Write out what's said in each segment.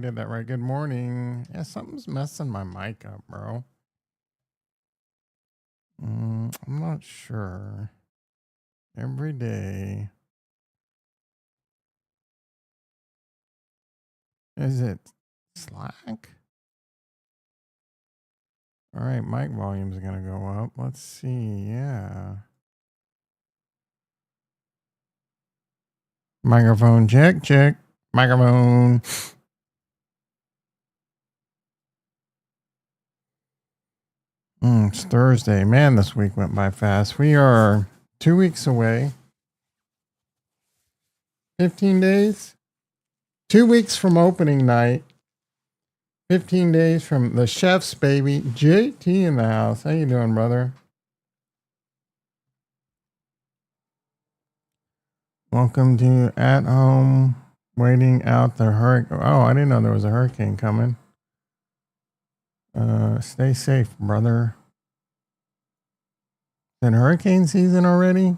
did that right. Good morning. Yeah, something's messing my mic up, bro. I'm not sure. Every day. Is it Slack? All right, mic volume is going to go up. Let's see. Yeah. Microphone check, check. Microphone. It's Thursday. Man, this week went by fast. We are 2 weeks away. 15 days? 2 weeks from opening night. 15 days from the chef's baby. JT in the house. How you doing, brother? Welcome to At Home, waiting out the hurricane. Oh, I didn't know there was a hurricane coming. Stay safe, brother. Is it hurricane season already?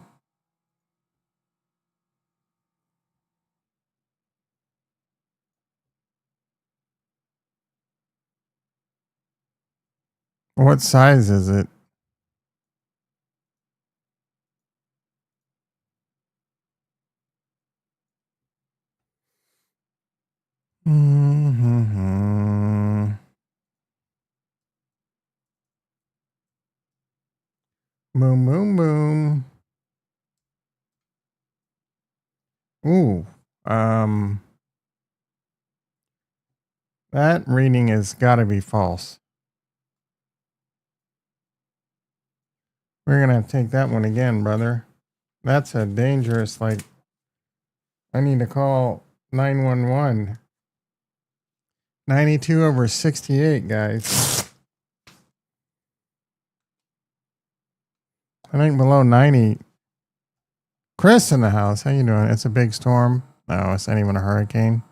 What size is it? Mm-hmm. Boom, boom, boom. Ooh. That reading has got to be false. We're going to have to take that one again, brother. That's a dangerous, I need to call 911. 92 over 68, guys. I think below 90. Chris in the house. How you doing? It's a big storm. No, it's not even a hurricane.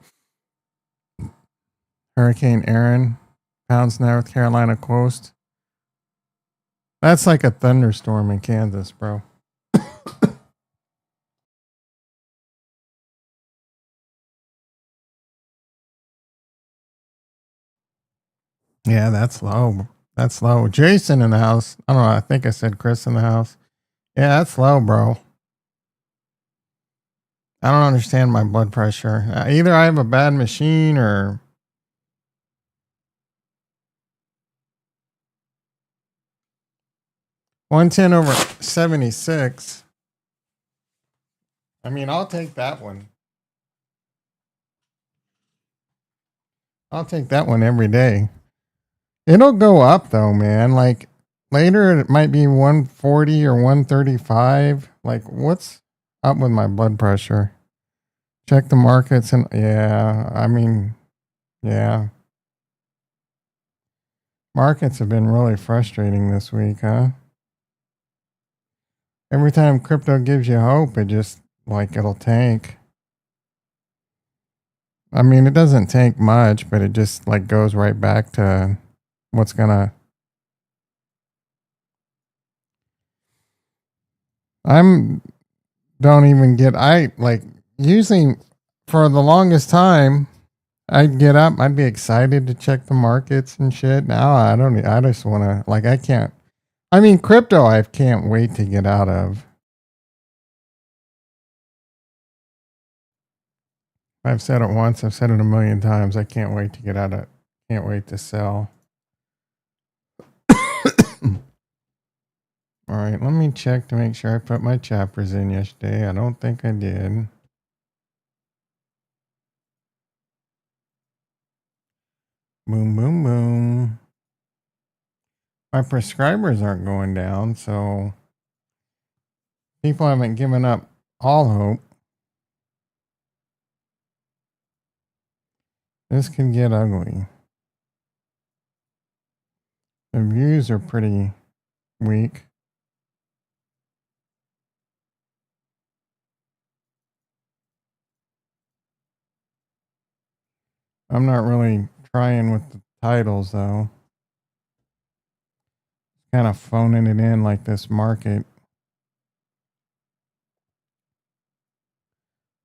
Hurricane Aaron pounds North Carolina coast. That's like a thunderstorm in Kansas, bro. Yeah, that's low. That's low. Jason in the house. I don't know. I think I said Chris in the house. Yeah, that's low, bro. I don't understand my blood pressure. Either I have a bad machine or 110 over 76. I mean, I'll take that one. I'll take that one every day. It'll go up though, man. Like later it might be 140 or 135. Like what's up with my blood pressure? Check the markets and yeah, I mean, yeah. Markets have been really frustrating this week, huh? Every time crypto gives you hope, it just like it'll tank. I mean, it doesn't tank much, but it just like goes right back to what's gonna. I'm don't even get. I like usually for the longest time. I'd get up. I'd be excited to check the markets and shit. Now I don't. I just want to like. I can't. I mean, crypto. I can't wait to get out of. I've said it once. I've said it a million times. I can't wait to get out of. Can't wait to sell. All right, let me check to make sure I put my chapters in yesterday. I don't think I did. Boom, boom, boom. My prescribers aren't going down, so people haven't given up all hope. This can get ugly. The views are pretty weak. I'm not really trying with the titles though. Kind of phoning it in like this market.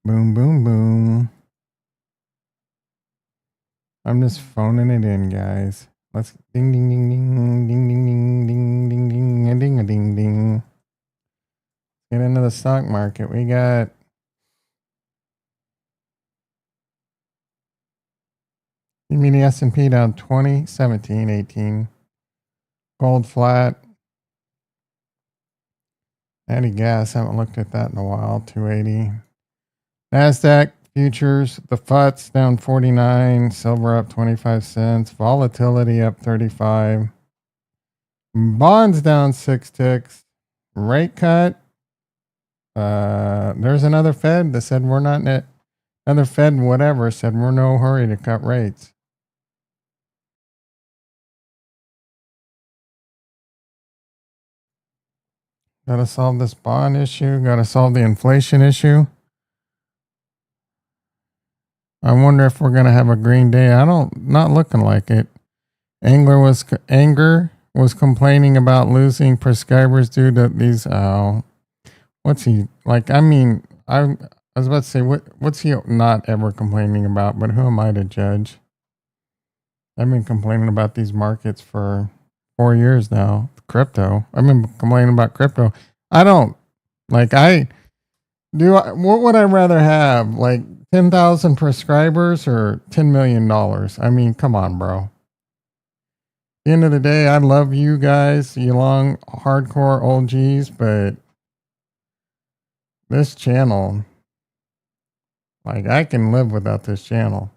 Boom, boom, boom. I'm just phoning it in, guys. Let's ding ding ding ding ding ding ding ding ding ding a ding a ding ding. Get into the stock market. We got you mean the S&P down 20, 17, 18. Gold flat. Natty gas, haven't looked at that in a while. 280. NASDAQ futures, the FUTS down 49, silver up 25 cents, volatility up 35. Bonds down 6 ticks. Rate cut. There's another Fed that said we're not in it. Another Fed, whatever, said we're no hurry to cut rates. Got to solve this bond issue. Got to solve the inflation issue. I wonder if we're gonna have a green day. Not looking like it. Anger was complaining about losing prescribers due to these. What's he like? I mean, I was about to say what's he not ever complaining about? But who am I to judge? I've been complaining about these markets for 4 years now. Crypto. I've been complaining about crypto. I don't like. What would I rather have? Like 10,000 prescribers or $10 million? I mean, come on, bro. At the end of the day, I love you guys, you long hardcore OGs, but this channel, like I can live without this channel.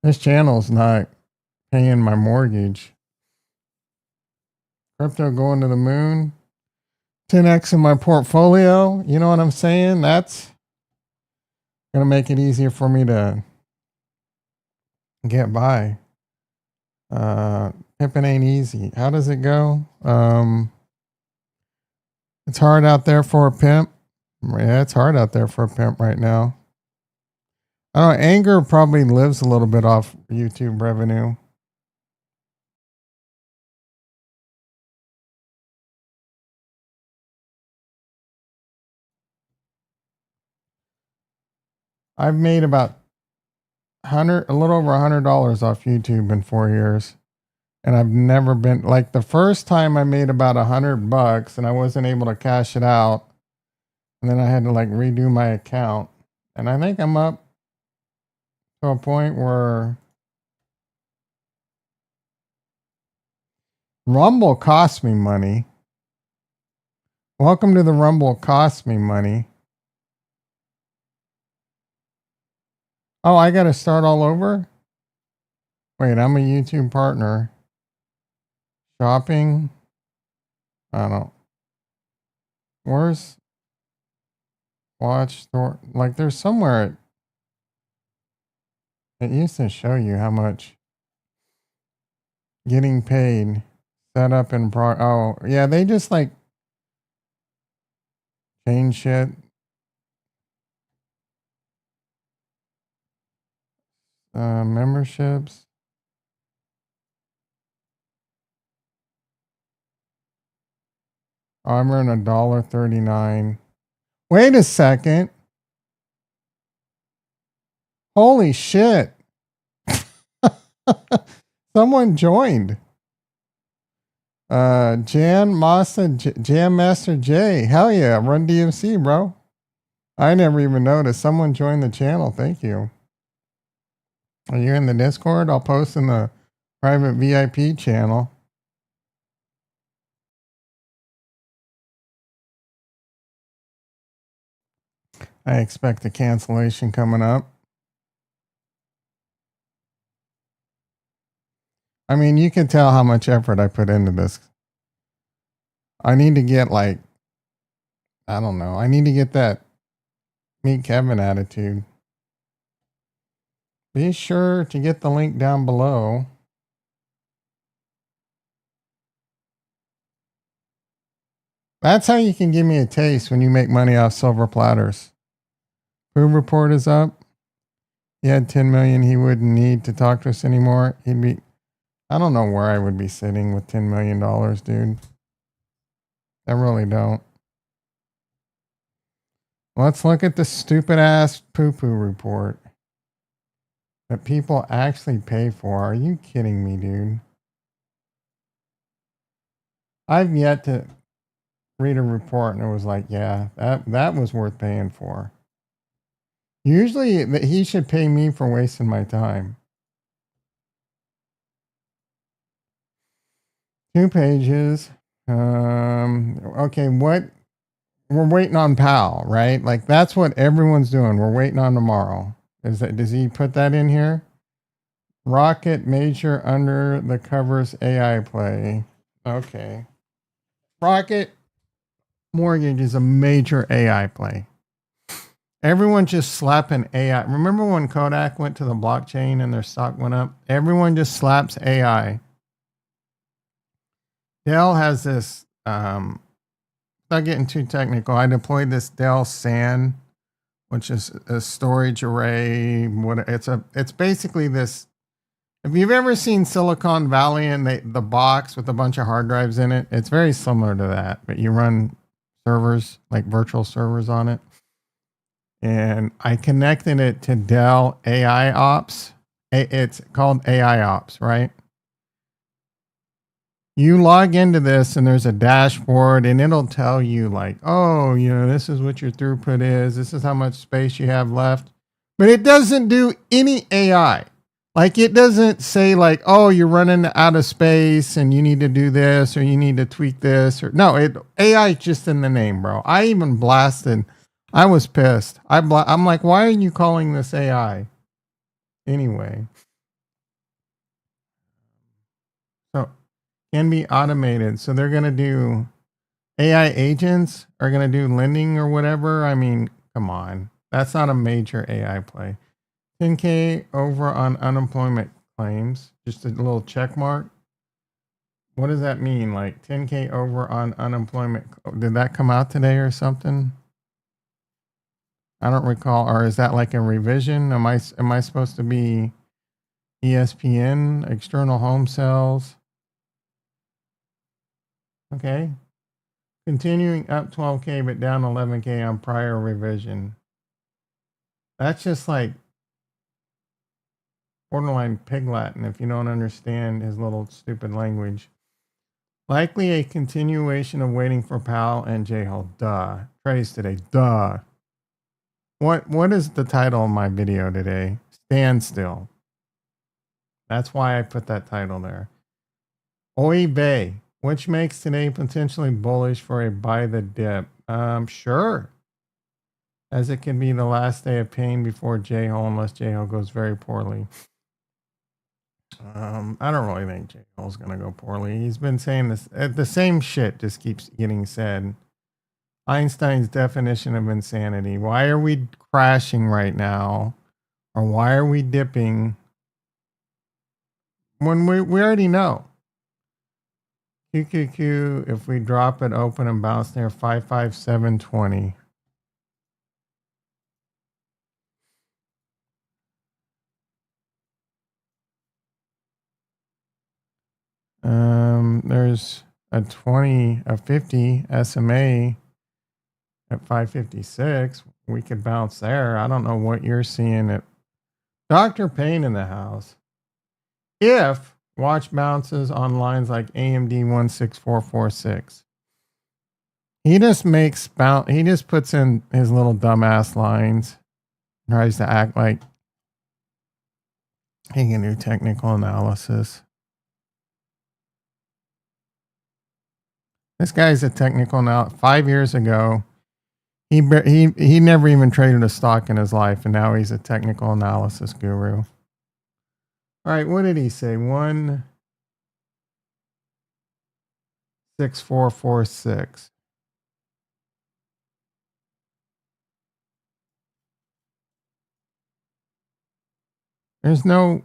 This channel's not paying my mortgage. Crypto going to the moon. 10x in my portfolio. You know what I'm saying? That's going to make it easier for me to get by. Pimping ain't easy. How does it go? It's hard out there for a pimp. Yeah, it's hard out there for a pimp right now. I don't know. Anger probably lives a little bit off YouTube revenue. I've made about a little over $100 off YouTube in 4 years. And I've never been like the first time I made about $100 and I wasn't able to cash it out. And then I had to like redo my account. And I think I'm up to a point where Rumble cost me money. Welcome to the Rumble cost me money. Oh, I got to start all over? Wait, I'm a YouTube partner. Shopping? I don't. Where's watch store? Like there's somewhere it used to show you how much getting paid, set up and oh, yeah, they just like change shit. Memberships. Oh, I'm earning $1.39. Wait a second. Holy shit. Someone joined. Jam Master J. Hell yeah, run DMC, bro. I never even noticed. Someone joined the channel. Thank you. Are you in the Discord? I'll post in the private VIP channel. I expect a cancellation coming up. I mean, you can tell how much effort I put into this. I need to get like, I don't know. I need to get that Meet Kevin attitude. Be sure to get the link down below. That's how you can give me a taste when you make money off silver platters. Food report is up. He had 10 million. He wouldn't need to talk to us anymore. He'd be, I don't know where I would be sitting with $10 million, dude. I really don't. Let's look at the stupid ass poo poo report. that people actually pay for. Are you kidding me, dude? I've yet to read a report and it was like, yeah, that was worth paying for. Usually he should pay me for wasting my time. 2 pages. Okay, what we're waiting on Pal, right? Like that's what everyone's doing. We're waiting on tomorrow. Does he put that in here? Rocket major under the covers AI play. Okay. Rocket Mortgage is a major AI play. Everyone just slapping AI. Remember when Kodak went to the blockchain and their stock went up? Everyone just slaps AI. Dell has this. Not getting too technical. I deployed this Dell SAN, which is a storage array. It's basically this. If you've ever seen Silicon Valley and the box with a bunch of hard drives in it, it's very similar to that. But you run servers, like virtual servers on it. And I connected it to Dell AI Ops. It's called AI Ops, right? You log into this and there's a dashboard and it'll tell you like, oh, this is what your throughput is. This is how much space you have left. But it doesn't do any AI. Like it doesn't say like, oh, you're running out of space and you need to do this or you need to tweak this or no, AI is just in the name, bro. I even blasted. I was pissed. I'm like, why are you calling this AI? Anyway. So can be automated. So they're going to do AI agents are going to do lending or whatever. I mean, come on. That's not a major AI play. 10K over on unemployment claims. Just a little check mark. What does that mean? Like 10K over on unemployment. Did that come out today or something? I don't recall. Or is that like a revision? Am I supposed to be ESPN, external home sales? Okay. Continuing up 12K, but down 11K on prior revision. That's just like borderline pig Latin if you don't understand his little stupid language. Likely a continuation of waiting for Pal and J-Hole. Duh. Praise today. Duh. What is the title of my video today? Standstill. That's why I put that title there. Oy vey, which makes today potentially bullish for a buy the dip. Sure. As it can be the last day of pain before J-Hole unless J-Hole goes very poorly. I don't really think J-Hole's going to go poorly. He's been saying this. The same shit just keeps getting said. Einstein's definition of insanity. Why are we crashing right now? Or why are we dipping? When we already know. QQQ, if we drop it open and bounce near 55720. There's a 50 SMA at 556. We could bounce there. I don't know what you're seeing at Dr. Payne in the house. If watch bounces on lines like AMD 16446. He just he just puts in his little dumbass lines, tries to act like he can do technical analysis. This guy's a technical now. 5 years ago, he never even traded a stock in his life, and now he's a technical analysis guru. All right, what did he say? 16446. There's no.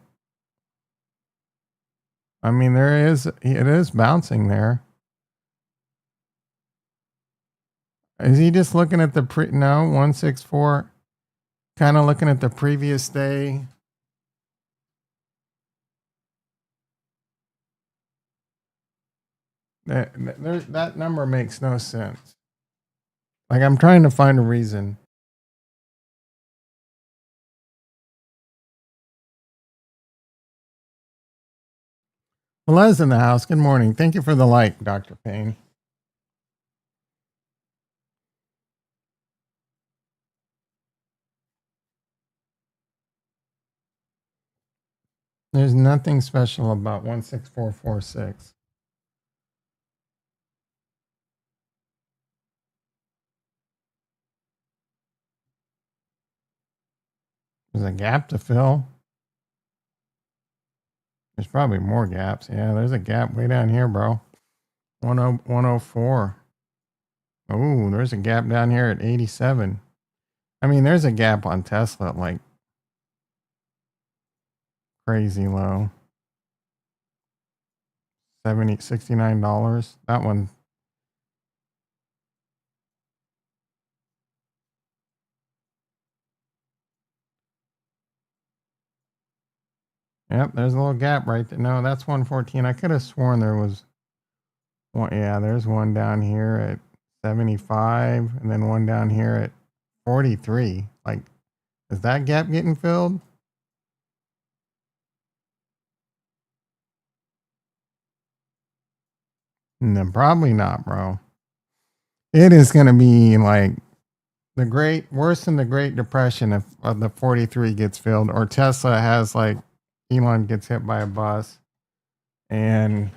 I mean, it is bouncing there. Is he just looking at the no 164? Kind of looking at the previous day. That number makes no sense. Like I'm trying to find a reason. Les in the house. Good morning. Thank you for the like, Dr. Payne. There's nothing special about 16446. There's a gap to fill. There's probably more gaps. Yeah, there's a gap way down here, bro. 104. Oh, there's a gap down here at 87. I mean, there's a gap on Tesla, like crazy low. $69. That one. Yep, there's a little gap right there. No, that's 114. I could have sworn there was one. Yeah, there's one down here at 75, and then one down here at 43. Like, is that gap getting filled? No, probably not, bro. It is going to be like worse than the Great Depression if the 43 gets filled, or Tesla has like Elon gets hit by a bus and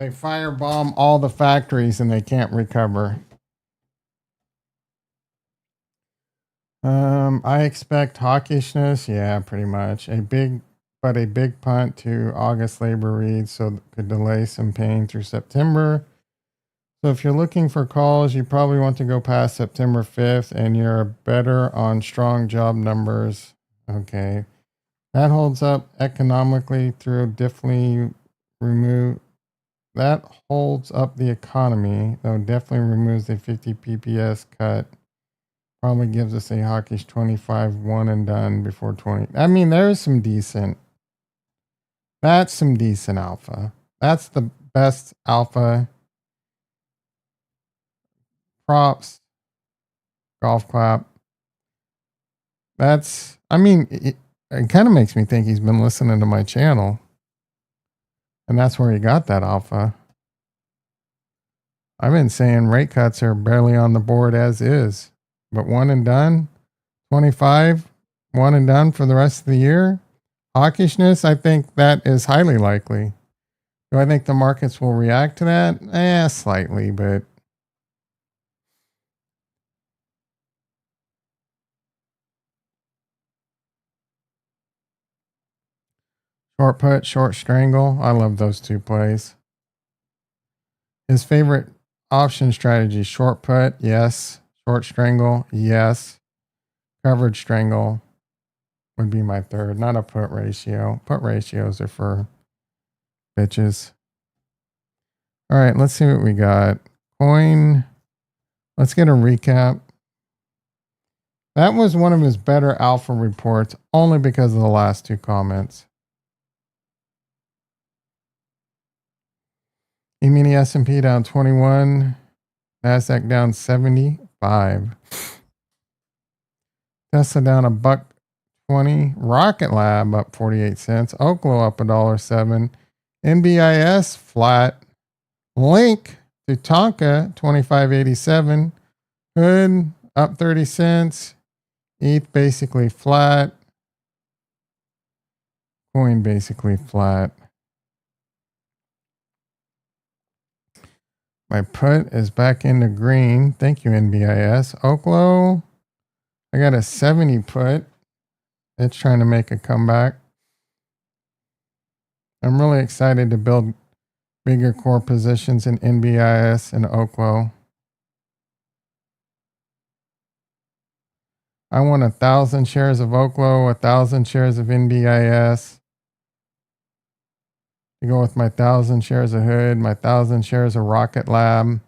they firebomb all the factories and they can't recover. I expect hawkishness. Yeah, pretty much a big punt to August labor reads, so could delay some pain through September. So if you're looking for calls, you probably want to go past September 5th, and you're better on strong job numbers. Okay, that holds up economically through definitely remove. That holds up the economy, though definitely removes a 50 PPS cut. Probably gives us a hawkish 25 one and done before 20. I mean, there's some decent. That's some decent alpha. That's the best alpha. Props. Golf clap. That's, I mean, it kind of makes me think he's been listening to my channel. And that's where he got that alpha. I've been saying rate cuts are barely on the board as is. But one and done, 25, one and done for the rest of the year. Hawkishness, I think that is highly likely. Do I think the markets will react to that? Slightly, but short put, short strangle. I love those two plays. His favorite option strategy: short put, yes. Short strangle, yes. Coverage strangle would be my third, not a put ratio. Put ratios are for bitches. All right, let's see what we got. Coin. Let's get a recap. That was one of his better alpha reports, only because of the last two comments. E-mini S&P down 21. NASDAQ down 75. Tesla down $1.20. Rocket Lab up 48 cents. Oklo up $1.07. NBIS flat. Link to Tonka 25.87. Hood up 30 cents. ETH basically flat. Coin basically flat. My put is back into green. Thank you, NBIS. Oklo, I got a 70 put. It's trying to make a comeback. I'm really excited to build bigger core positions in NBIS and Oklo. I want 1,000 shares of Oklo, 1,000 shares of NBIS. To go with my 1,000 shares of Hood, my 1,000 shares of Rocket Lab,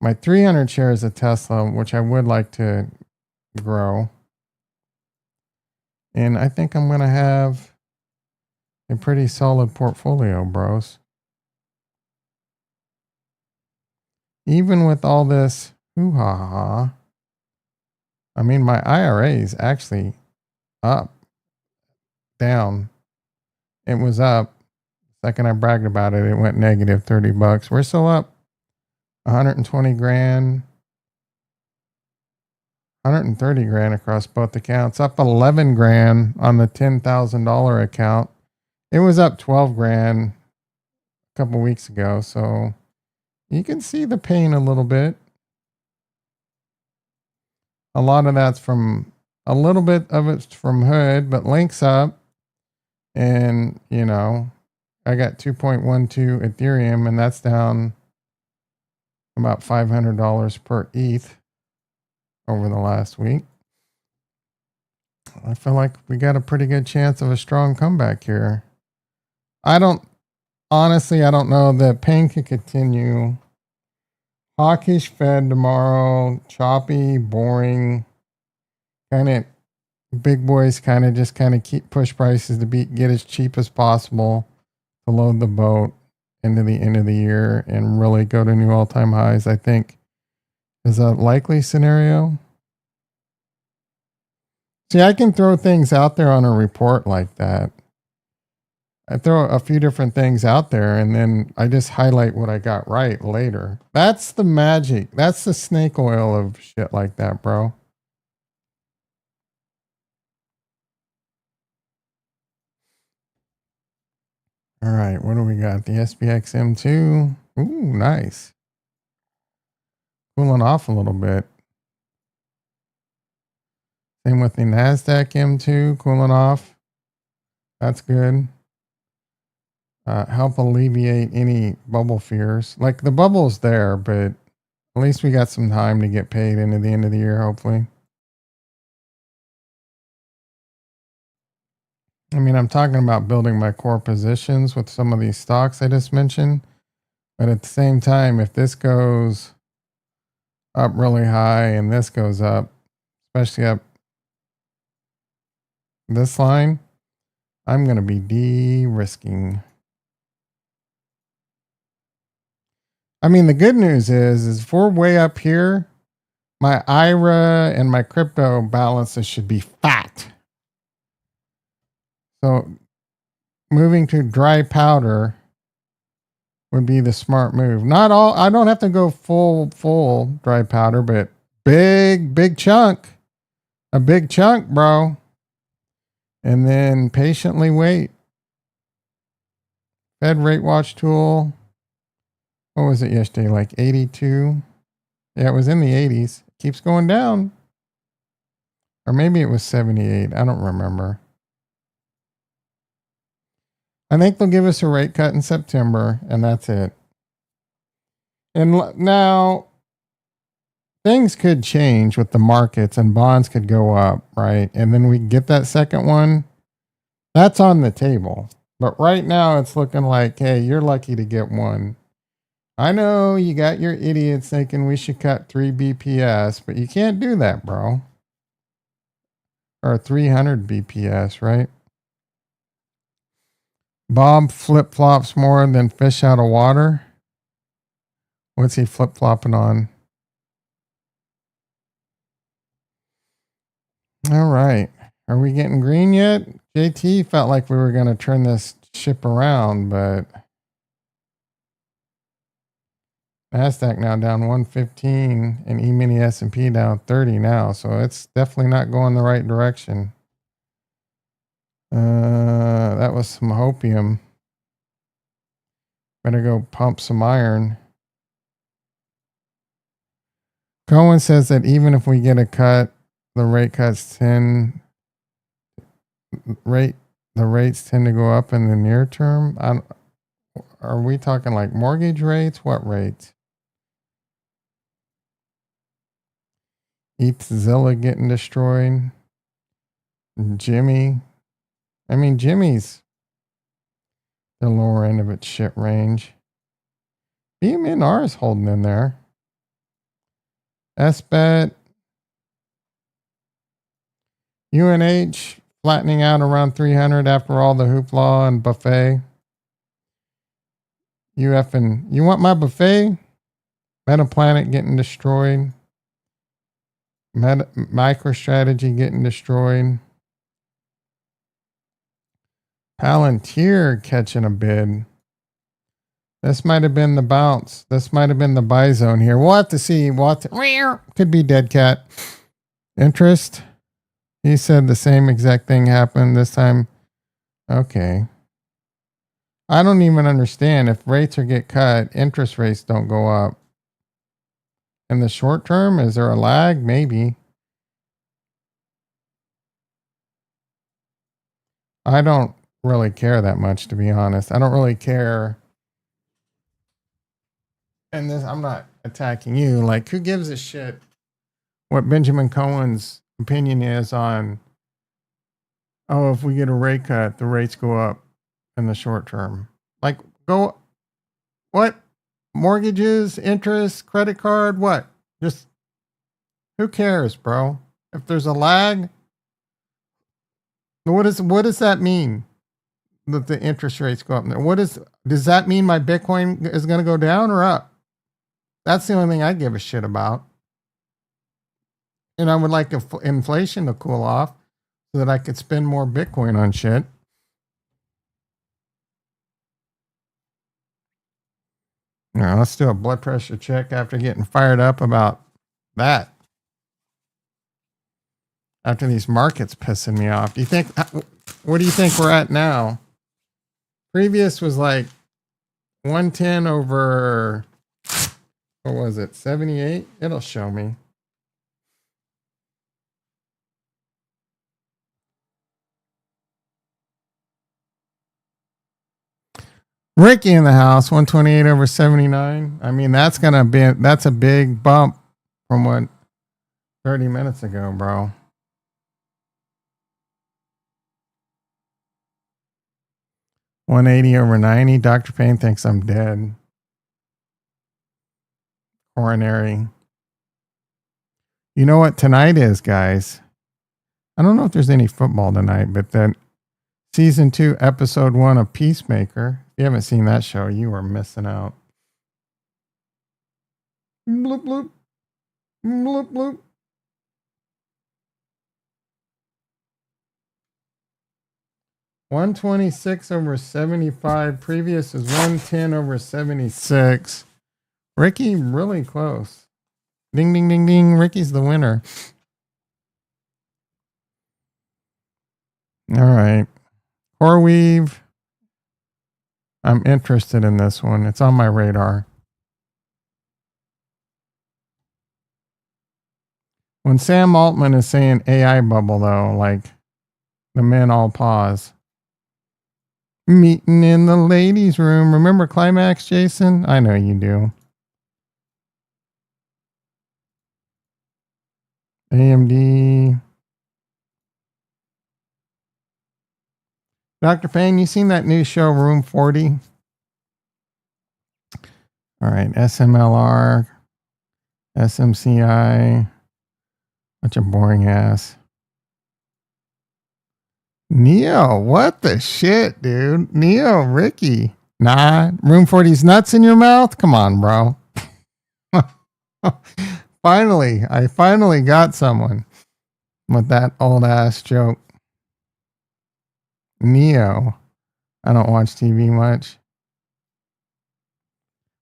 my 300 shares of Tesla, which I would like to grow. And I think I'm going to have a pretty solid portfolio, bros. Even with all this hoo-ha-ha, I mean, my IRA is actually up, down. It was up. The second I bragged about it, it went negative $30. We're still up 120 grand, 130 grand across both accounts, up 11 grand on the $10,000 account. It was up 12 grand a couple weeks ago. So you can see the pain a little bit. A lot of that's from a little bit of it's from Hood, but Link's up. And, you know, I got 2.12 Ethereum, and that's down about $500 per ETH over the last week. I feel like we got a pretty good chance of a strong comeback here. Honestly, I don't know. The pain could continue. Hawkish Fed tomorrow, choppy, boring, kind of big boys kind of keep push prices to get as cheap as possible to load the boat into the end of the year and really go to new all-time highs, I think is a likely scenario. See, I can throw things out there on a report like that. I throw a few different things out there and then I just highlight what I got right later. That's the magic. That's the snake oil of shit like that, bro. All right, what do we got? The SPX M2. Ooh, nice. Cooling off a little bit. Same with the NASDAQ M2, cooling off. That's good. Help alleviate any bubble fears. Like the bubble's there, but at least we got some time to get paid into the end of the year, hopefully. I mean, I'm talking about building my core positions with some of these stocks I just mentioned. But at the same time, if this goes up really high and this goes up, especially up this line, I'm going to be de-risking. I mean, the good news is if we're way up here, my IRA and my crypto balances should be fat. So moving to dry powder would be the smart move. Not all, I don't have to go full dry powder, but big chunk. A big chunk, bro. And then patiently wait. Fed rate watch tool. What was it yesterday? Like 82? Yeah, it was in the 80s. It keeps going down. Or maybe it was 78. I don't remember. I think they'll give us a rate cut in September, and that's it. And now, things could change with the markets and bonds could go up, right? And then we get that second one. That's on the table. But right now, it's looking like, hey, you're lucky to get one. I know you got your idiots thinking we should cut 3 BPS, but you can't do that, bro. Or 300 BPS, right? Bob flip-flops more than fish out of water. What's he flip-flopping on? All right. Are we getting green yet? JT felt like we were going to turn this ship around, but NASDAQ now down 115 and E-mini S&P down 30 now. So it's definitely not going the right direction. That was some hopium. Better go pump some iron. Cohen says that even if we get a cut, the rate cuts the rates tend to go up in the near term. Are we talking like mortgage rates? What rates? Zilla getting destroyed. Jimmy. I mean, Jimmy's the lower end of its shit range. BMNR is holding in there. SBET. UNH flattening out around 300 after all the hoopla and buffet. You want my buffet? Metaplanet getting destroyed. MicroStrategy getting destroyed. Palantir catching a bid. This might have been the bounce. This might have been the buy zone here. We'll have to see. Could be dead cat. Interest. He said the same exact thing happened this time. Okay. I don't even understand. If rates are get cut, interest rates don't go up. In the short term, is there a lag? Maybe. I don't really care that much, to be honest. I don't really care. And this, I'm not attacking you. Like, who gives a shit what Benjamin Cohen's opinion is on, oh, if we get a rate cut, the rates go up in the short term. Like, go, what? Mortgages, interest, credit card, what? Just, who cares, bro? If there's a lag, what does that mean? That the interest rates go up. Does that mean my Bitcoin is going to go down or up? That's the only thing I give a shit about. And I would like inflation to cool off so that I could spend more Bitcoin on shit. Now, let's do a blood pressure check after getting fired up about that. After these markets pissing me off. What do you think we're at now? Previous was like 110 over, what was it, 78? It'll show me. Ricky in the house, 128 over 79. I mean, that's a big bump from what 30 minutes ago, bro. $180 over 90. Dr. Payne thinks I'm dead. Coronary. You know what tonight is, guys? I don't know if there's any football tonight, but then season 2, episode 1 of Peacemaker. If you haven't seen that show, you are missing out. Bloop, bloop. Bloop, bloop. $126 over 75. Previous is 110 over 76. Ricky, really close. Ding, ding, ding, ding. Ricky's the winner. All right. CoreWeave. I'm interested in this one. It's on my radar. When Sam Altman is saying AI bubble, though, like the men all pause. Meeting in the ladies' room. Remember Climax, Jason? I know you do. AMD. Dr. Payne, you seen that new show, Room 40? All right. SMLR. SMCI. Bunch of boring ass. Neo, what the shit, dude? Neo, Ricky. Nah, Room 40's nuts in your mouth? Come on, bro. I finally got someone with that old ass joke. Neo. I don't watch TV much.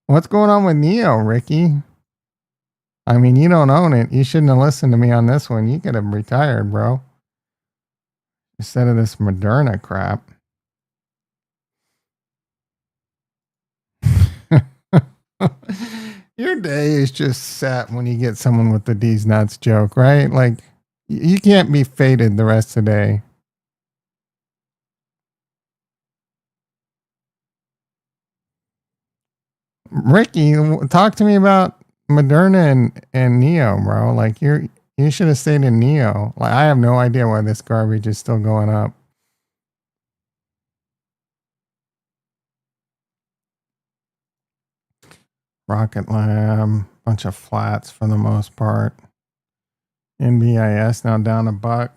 What's going on with Neo, Ricky? I mean, you don't own it. You shouldn't have listened to me on this one. You could have retired, bro. Instead of this Moderna crap. Your day is just set when you get someone with the D's nuts joke, right? Like, you can't be faded the rest of the day. Ricky, talk to me about Moderna and Neo, bro. Like, you should have stayed in Neo. Like, I have no idea why this garbage is still going up. Rocket Lab, bunch of flats for the most part. NBIS now down $1.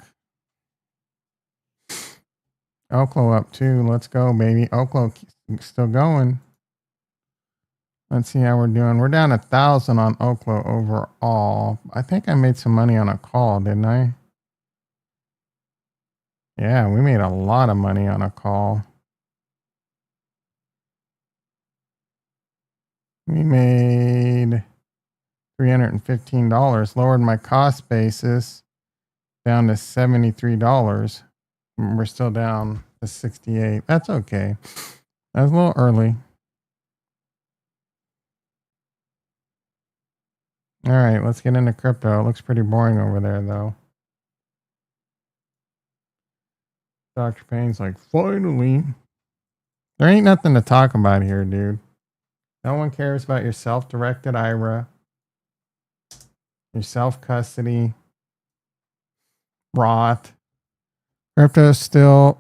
Oklo up 2. Let's go, baby. Oklo still going. Let's see how we're doing. We're down 1,000 on Oklo overall. I think I made some money on a call, didn't I? Yeah, we made a lot of money on a call. We made $315, lowered my cost basis down to $73. We're still down to 68. That's okay. That was a little early. All right, let's get into crypto. It looks pretty boring over there, though. Dr. Payne's like, finally. There ain't nothing to talk about here, dude. No one cares about your self-directed IRA, your self-custody, Roth. Crypto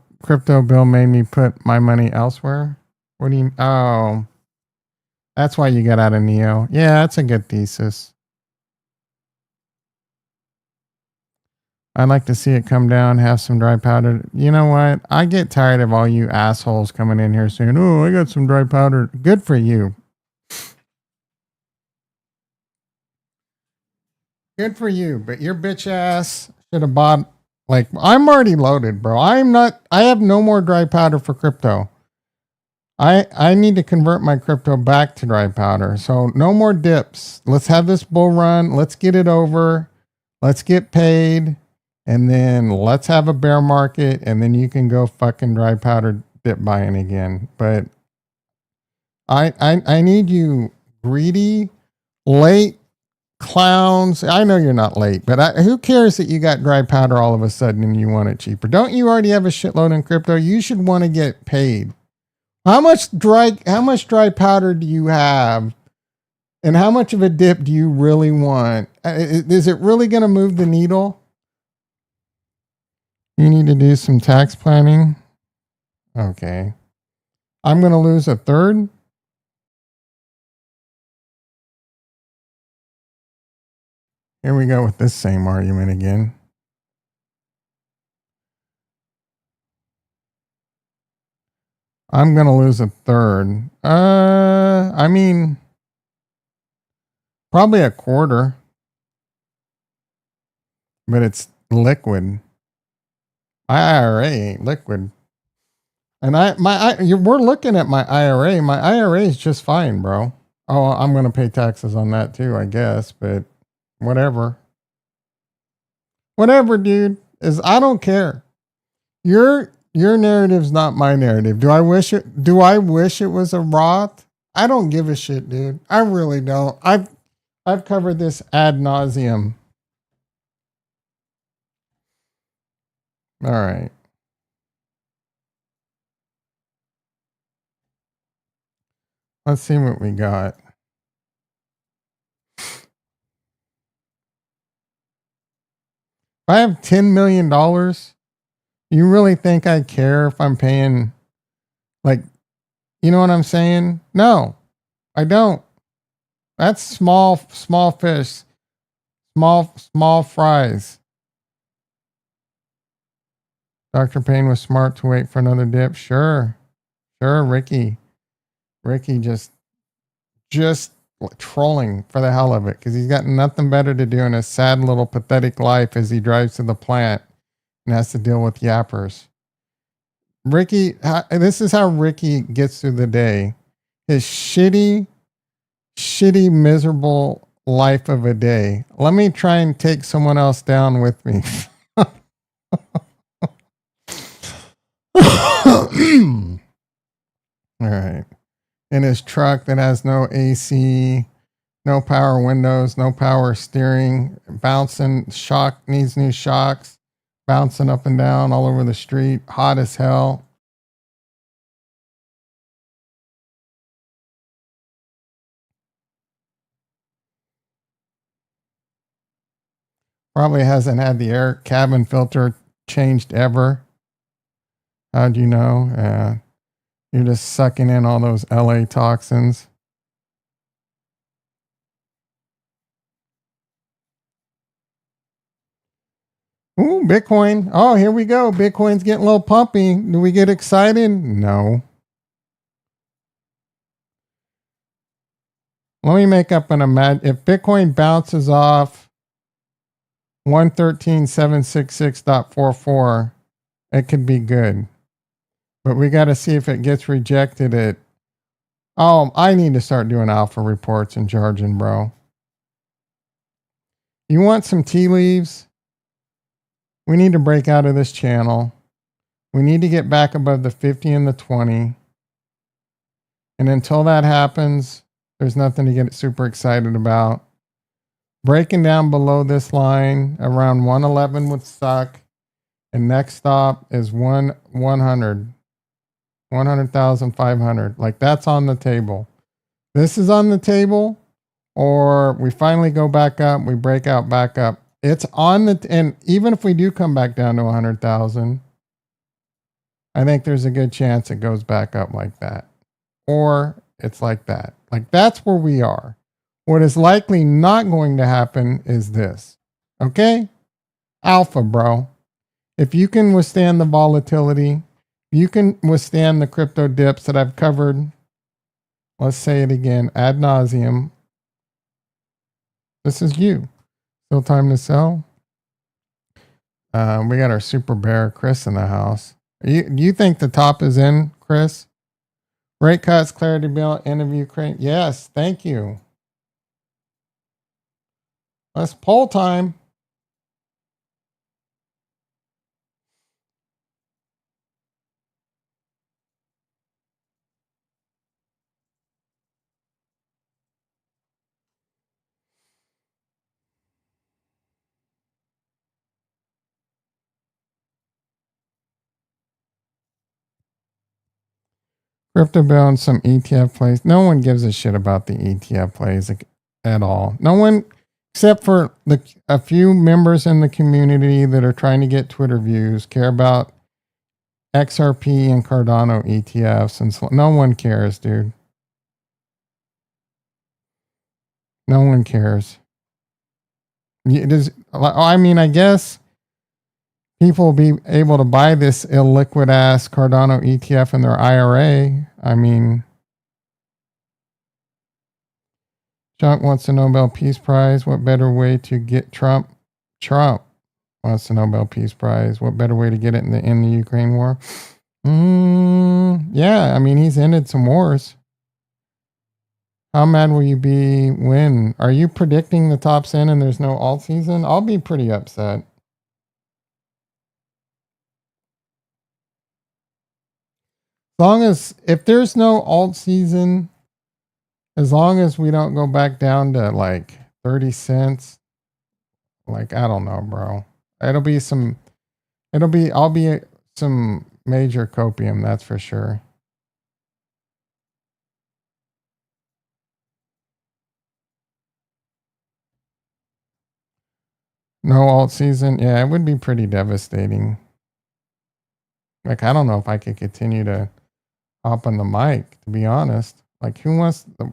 bill made me put my money elsewhere. What do you, oh, that's why you got out of Neo. Yeah, that's a good thesis. I'd like to see it come down, have some dry powder. You know what? I get tired of all you assholes coming in here saying, oh, I got some dry powder. Good for you. Good for you. But your bitch ass should have bought, like, I'm already loaded, bro. I have no more dry powder for crypto. I need to convert my crypto back to dry powder. So no more dips. Let's have this bull run. Let's get it over. Let's get paid. And then let's have a bear market. And then you can go fucking dry powder dip buying again. But I need you greedy, late clowns. I know you're not late, but who cares that you got dry powder all of a sudden and you want it cheaper? Don't you already have a shitload in crypto? You should want to get paid. How much dry powder do you have? And how much of a dip do you really want? Is it really going to move the needle? You need to do some tax planning. Okay. I'm going to lose a third. Here we go with this same argument again. I'm going to lose a third. I mean, probably a quarter. But it's liquid. My IRA ain't liquid. And we're looking at my IRA. My IRA is just fine, bro. Oh, I'm going to pay taxes on that too, I guess, but whatever. Whatever, dude. I don't care. Your narrative's not my narrative. Do I wish it was a Roth? I don't give a shit, dude. I really don't. I've covered this ad nauseum. All right. Let's see what we got. If I have $10 million, you really think I care if I'm paying, like, you know what I'm saying? No, I don't. That's small fish, small fries. Dr. Payne was smart to wait for another dip. Sure, Ricky just trolling for the hell of it because he's got nothing better to do in his sad little pathetic life as he drives to the plant and has to deal with yappers. Ricky, this is how Ricky gets through the day. His shitty, miserable life of a day. Let me try and take someone else down with me. All right. In his truck that has no AC, no power windows, no power steering, bouncing, needs new shocks, bouncing up and down all over the street, hot as hell. Probably hasn't had the air cabin filter changed ever. How'd you know? You're just sucking in all those LA toxins. Ooh, Bitcoin. Oh, here we go. Bitcoin's getting a little pumpy. Do we get excited? No. Let me make up an imagine. If Bitcoin bounces off 113,766.44, it could be good. But we got to see if it gets rejected at Oh, I need to start doing alpha reports and charging, bro. You want some tea leaves? We need to break out of this channel. We need to get back above the 50 and the 20. And until that happens, there's nothing to get super excited about. Breaking down below this line around 111 would suck. And next stop is 100,500. Like that's on the table. This is on the table, or we finally go back up, we break out back up. It's on the, and even if we do come back down to 100,000, I think there's a good chance it goes back up like that. Or it's like that. Like that's where we are. What is likely not going to happen is this. Okay? Alpha, bro. If you can withstand the volatility, you can withstand the crypto dips that I've covered. Let's say it again ad nauseum. This is you. Still time to sell. We got our super bear, Chris, in the house. You think the top is in, Chris? Rate cuts, clarity bill, interview crate. Yes, thank you. Let's poll time. Crypto bill and some ETF plays. No one gives a shit about the ETF plays at all. No one, except for a few members in the community that are trying to get Twitter views, care about XRP and Cardano ETFs, and so no one cares, dude. No one cares. It is, I mean, I guess people will be able to buy this illiquid ass Cardano ETF in their IRA. I mean, Chuck wants the Nobel Peace Prize. What better way to get Trump? Trump wants the Nobel Peace Prize. What better way to get it in the Ukraine war? Yeah, I mean, he's ended some wars. How mad will you be when? Are you predicting the top's in and there's no alt season? I'll be pretty upset. As long as, if there's no alt season, as long as we don't go back down to like 30 cents, like, I don't know, bro. I'll be some major copium, that's for sure. No alt season. Yeah, it would be pretty devastating. Like, I don't know if I could continue to hop on the mic, to be honest. Like, who wants the,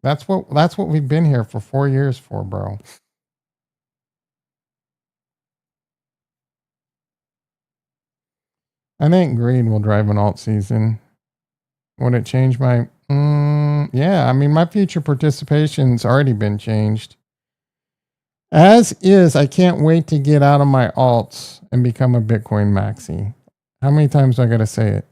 that's what we've been here for 4 years for, bro. I think greed will drive an alt season. Would it change my yeah, I mean my future participation's already been changed. As is, I can't wait to get out of my alts and become a Bitcoin maxi. How many times do I gotta say it?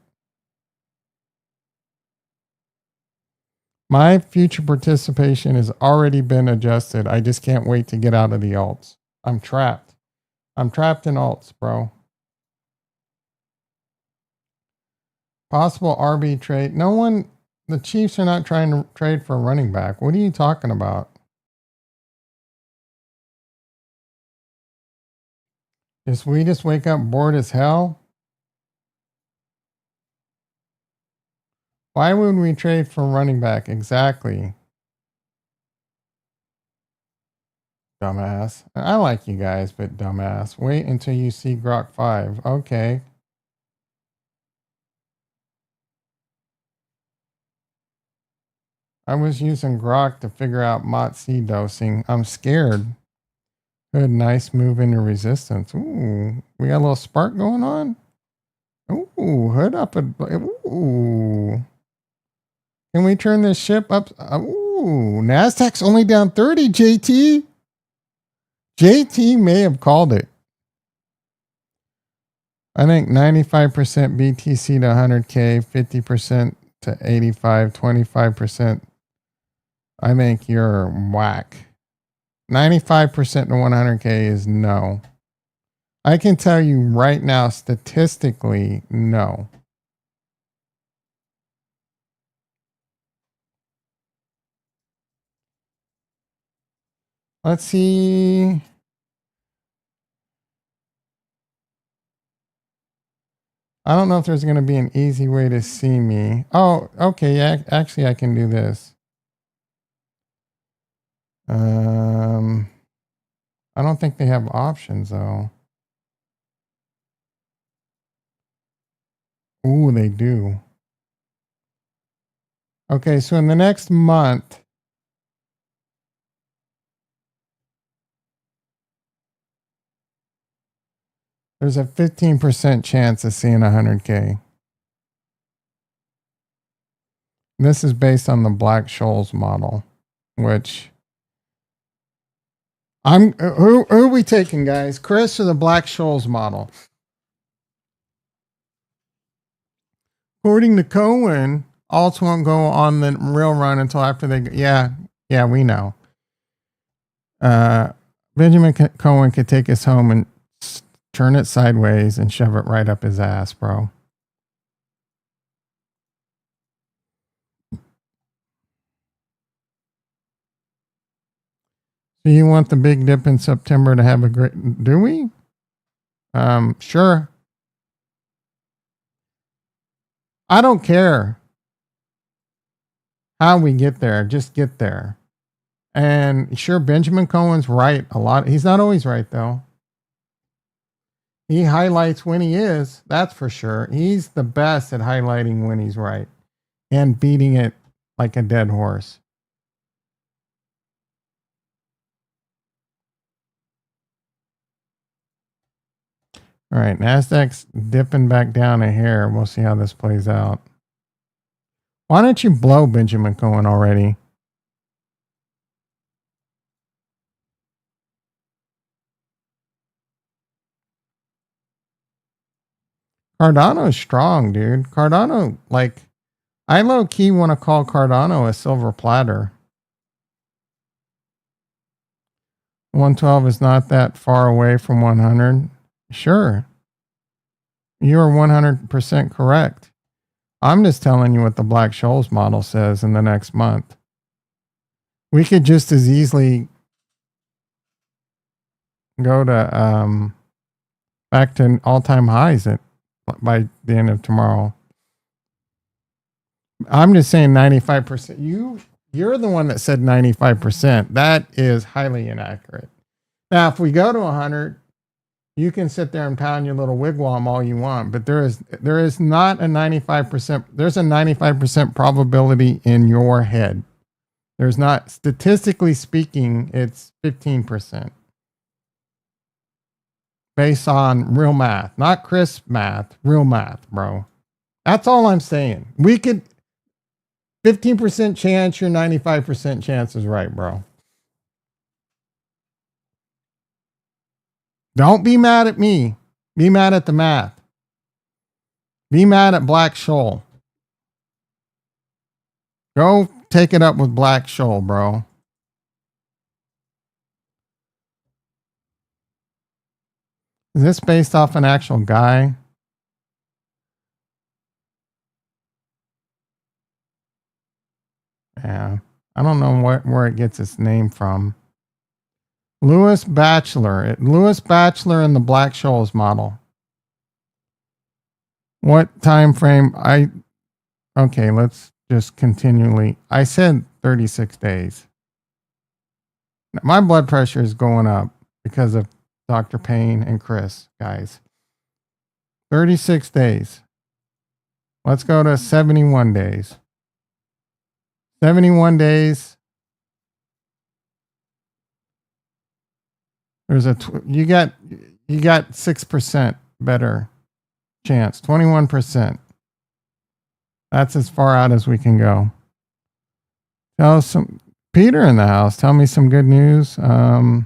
My future participation has already been adjusted. I just can't wait to get out of the alts. I'm trapped. I'm trapped in alts, bro. Possible RB trade. No one, the Chiefs are not trying to trade for a running back. What are you talking about? Is we just wake up bored as hell? Why would we trade for running back? Exactly. Dumbass. I like you guys, but dumbass. Wait until you see Grok 5. Okay. I was using Grok to figure out MOT-C dosing. I'm scared. Good, nice move into resistance. Ooh, we got a little spark going on. Ooh, hood up. Ooh. Can we turn this ship up? Ooh, NASDAQ's only down 30, JT. JT may have called it. I think 95% BTC to 100K, 50% to 85, 25%, I think you're whack. 95% to 100K is no. I can tell you right now, statistically, no. Let's see. I don't know if there's going to be an easy way to see me. Oh, okay. Yeah, actually, I can do this. I don't think they have options though. Ooh, they do. Okay, so in the next month, there's a 15% chance of seeing 100K. This is based on the Black-Scholes model, which who are we taking, guys? Chris or the Black-Scholes model? According to Cohen, alts won't go on the real run until after they. Yeah, we know. Benjamin Cohen could take us home and turn it sideways and shove it right up his ass, bro. So you want the big dip in September to have a great? Do we? Sure. I don't care how we get there. Just get there. And sure, Benjamin Cohen's right a lot. He's not always right though. He highlights when he is. That's for sure. He's the best at highlighting when he's right and beating it like a dead horse. All right, NASDAQ's dipping back down a hair. We'll see how this plays out. Why don't you blow Benjamin Cohen already? Cardano is strong, dude. Cardano, like, I low key want to call Cardano a silver platter. 112 is not that far away from 100. Sure. You are 100% correct. I'm just telling you what the Black-Scholes model says in the next month. We could just as easily go to back to all-time highs by the end of tomorrow. I'm just saying 95%. You're the one that said 95%. That is highly inaccurate. Now, if we go to 100, you can sit there and pound your little wigwam all you want, but there is not a 95%. There's a 95% probability in your head. There's not, statistically speaking, it's 15%. Based on real math, not Chris math, real math, bro. That's all I'm saying. We could 15% chance, your 95% chance is right, bro. Don't be mad at me. Be mad at the math. Be mad at Black-Scholes. Go take it up with Black-Scholes, bro. Is this based off an actual guy? Yeah. I don't know where it gets its name from. Louis Batchelor. Louis Batchelor in the Black-Scholes model. What time frame? Okay, let's just continually. I said 36 days. My blood pressure is going up because of Dr. Payne and Chris, guys. 36 days. Let's go to 71 days. 71 days. There's you got 6% better chance. 21%. That's as far out as we can go. Tell some Peter in the house. Tell me some good news. I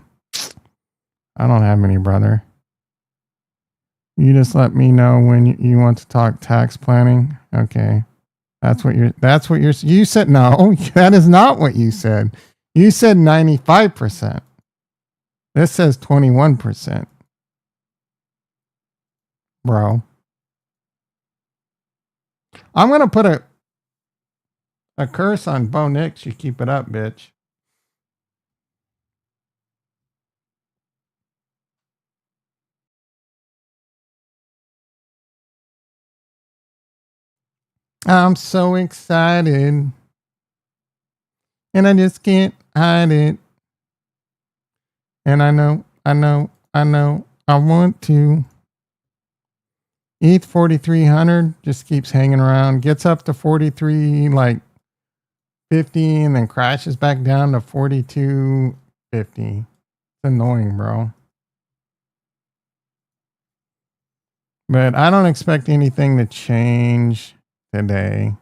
don't have any, brother. You just let me know when you want to talk tax planning. Okay. You said no, that is not what you said. You said 95%. This says 21%. Bro. I'm going to put a curse on Bo Nix. You keep it up, bitch. I'm so excited. And I just can't hide it. And I know, I want to. ETH 4,300 just keeps hanging around, gets up to 43, like 50, and then crashes back down to 42.50. It's annoying, bro. But I don't expect anything to change today.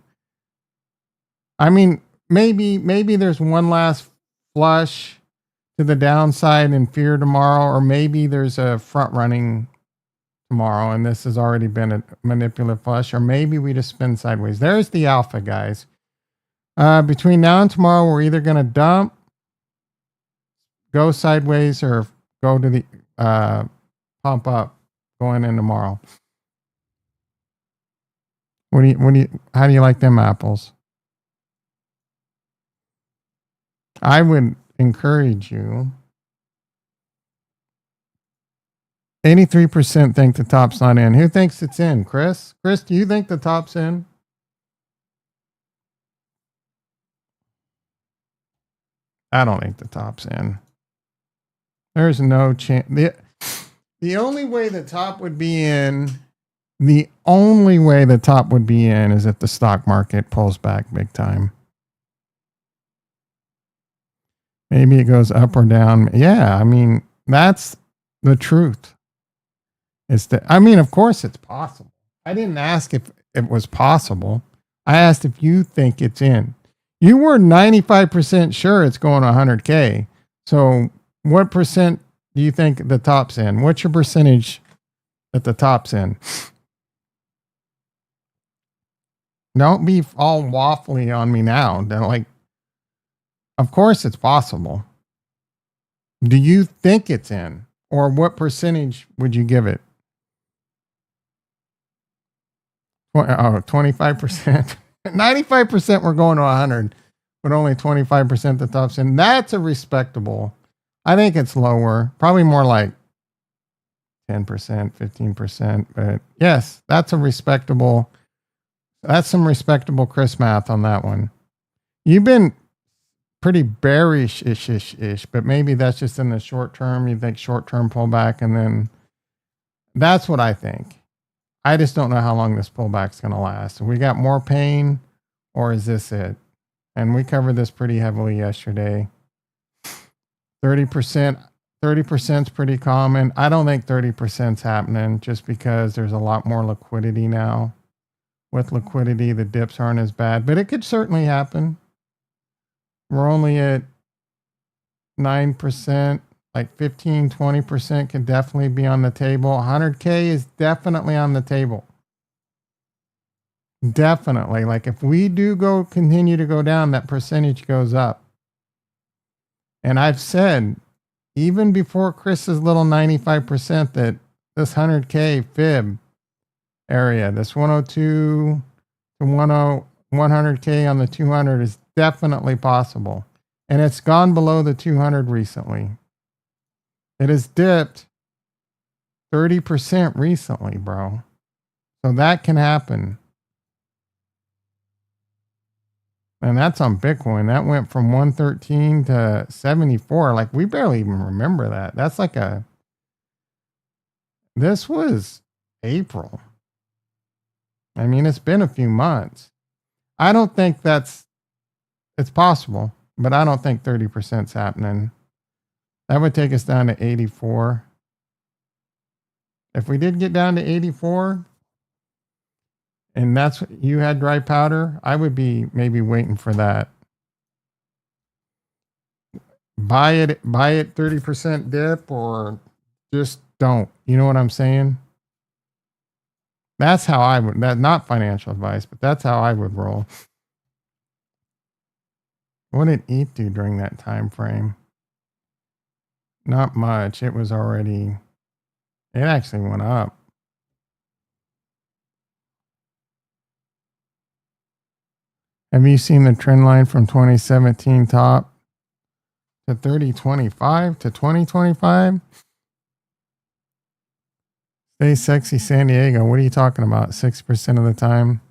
I mean, maybe there's one last flush to the downside in fear tomorrow, or maybe there's a front running tomorrow and this has already been a manipulative flush, or maybe we just spin sideways. There's the alpha, guys. Between now and tomorrow, we're either going to dump, go sideways, or go to the pump up going in tomorrow. How do you like them apples? I would encourage you. 83% think the top's not in. Who thinks it's in? Chris? Chris, do you think the top's in? I don't think the top's in. There's no chance. The only way the top would be in, is if the stock market pulls back big time. Maybe it goes up or down. Yeah, I mean, that's the truth. Of course it's possible. I didn't ask if it was possible. I asked if you think it's in. You were 95% sure it's going to 100K. So what percent do you think the top's in? What's your percentage that the top's in? Don't be all waffly on me now. Of course it's possible. Do you think it's in? Or what percentage would you give it? 25%. 95% we're going to 100, but only 25% the top's in. That's a respectable. I think it's lower, probably more like 10%, 15%. But yes, that's some respectable Chris math on that one. You've been pretty bearish-ish, but maybe that's just in the short term. You think short-term pullback, and then that's what I think. I just don't know how long this pullback's going to last. We got more pain, or is this it? And we covered this pretty heavily yesterday. 30% is pretty common. I don't think 30% is happening just because there's a lot more liquidity now. With liquidity, the dips aren't as bad, but it could certainly happen. We're only at 9%. Like 15, 20% could definitely be on the table. 100K is definitely on the table. Definitely. Like if we do continue to go down, that percentage goes up. And I've said, even before Chris's little 95%, that this 100K fib area, this 102 to 100K on the 200 is definitely possible. And it's gone below the 200 recently. It has dipped 30% recently, bro. So that can happen. And that's on Bitcoin. That went from 113 to 74. Like, we barely even remember that. That's like this was April. I mean, it's been a few months. I don't think it's possible, but I don't think 30% is happening. That would take us down to 84. If we did get down to 84, and that's what you had dry powder, I would be maybe waiting for that. Buy it 30% dip, or just don't. You know what I'm saying? That's how I would, that not financial advice, but that's how I would roll. What did ETH do during that time frame? Not much. It was already, it actually went up. Have you seen the trend line from 2017 top to 3025 to 2025? Stay sexy San Diego. What are you talking about? 6% of the time.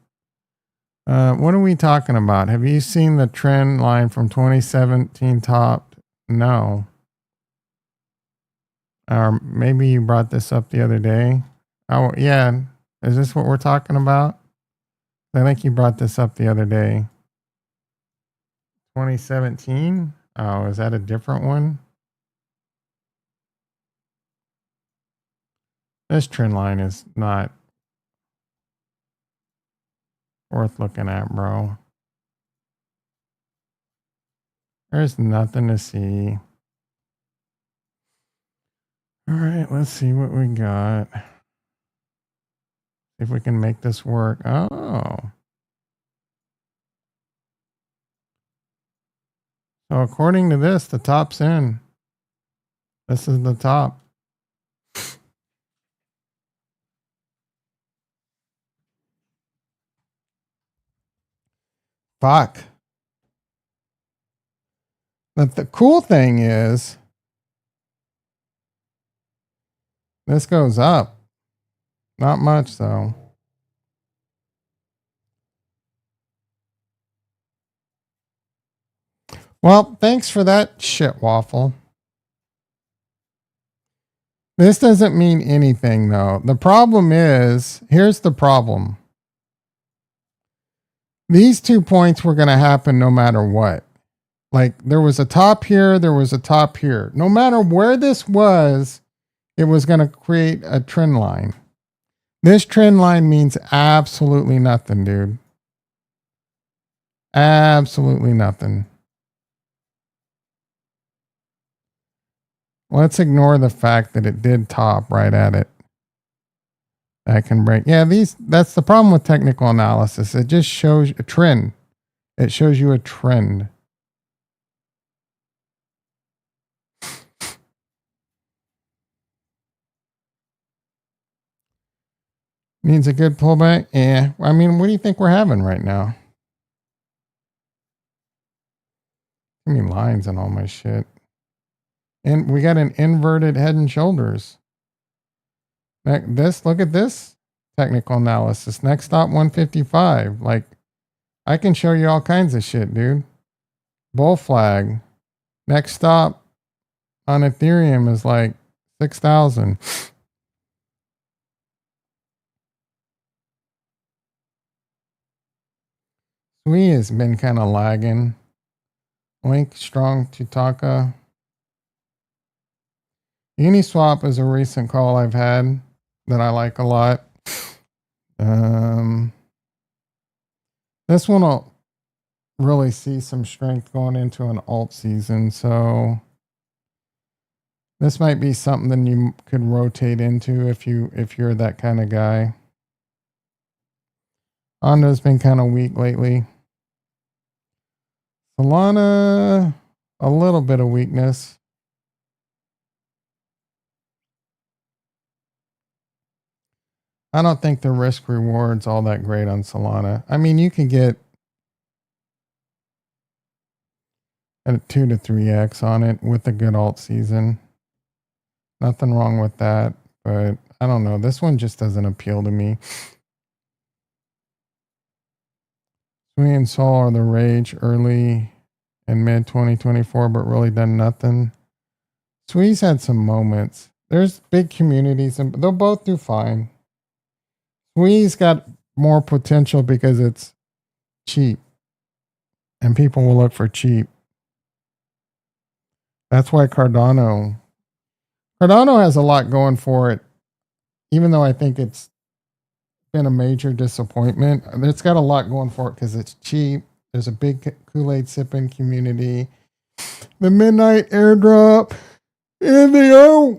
What are we talking about? Have you seen the trend line from 2017 top? No. Or maybe you brought this up the other day. Oh, yeah. Is this what we're talking about? I think you brought this up the other day. 2017? Oh, is that a different one? This trend line is not worth looking at, bro. There's nothing to see. All right, let's see what we got. If we can make this work. Oh. So according to this, the top's in. This is the top. Fuck. But the cool thing is, this goes up. Not much, though. Well, thanks for that shit waffle. This doesn't mean anything, though. The problem is, here's the problem. These 2 points were going to happen no matter what. Like, there was a top here, there was a top here. No matter where this was, it was going to create a trend line. This trend line means absolutely nothing, dude. Absolutely nothing. Let's ignore the fact that it did top right at it. That can break. Yeah, that's the problem with technical analysis. It just shows a trend. It shows you a trend. Needs a good pullback? Yeah. I mean, what do you think we're having right now? Too many lines on all my shit. And we got an inverted head and shoulders. Look at this technical analysis. Next stop 155. Like, I can show you all kinds of shit, dude. Bull flag. Next stop on Ethereum is like 6,000. Sui has been kind of lagging. Link strong to Taka. Uniswap is a recent call I've had that I like a lot. This one will really see some strength going into an alt season, so this might be something that you could rotate into if you're that kind of guy. Honda's been kind of weak lately. Solana, a little bit of weakness. I don't think the risk reward's all that great on Solana. I mean, you can get a 2 to 3x on it with a good alt season. Nothing wrong with that, but I don't know. This one just doesn't appeal to me. Sui and Sol are the rage early and mid 2024, but really done nothing. Sui's had some moments. There's big communities, and they'll both do fine. Sui's got more potential because it's cheap, and people will look for cheap. That's why Cardano has a lot going for it, even though I think it's been a major disappointment. It's got a lot going for it because it's cheap. There's a big Kool-Aid sipping community. The midnight airdrop, and they are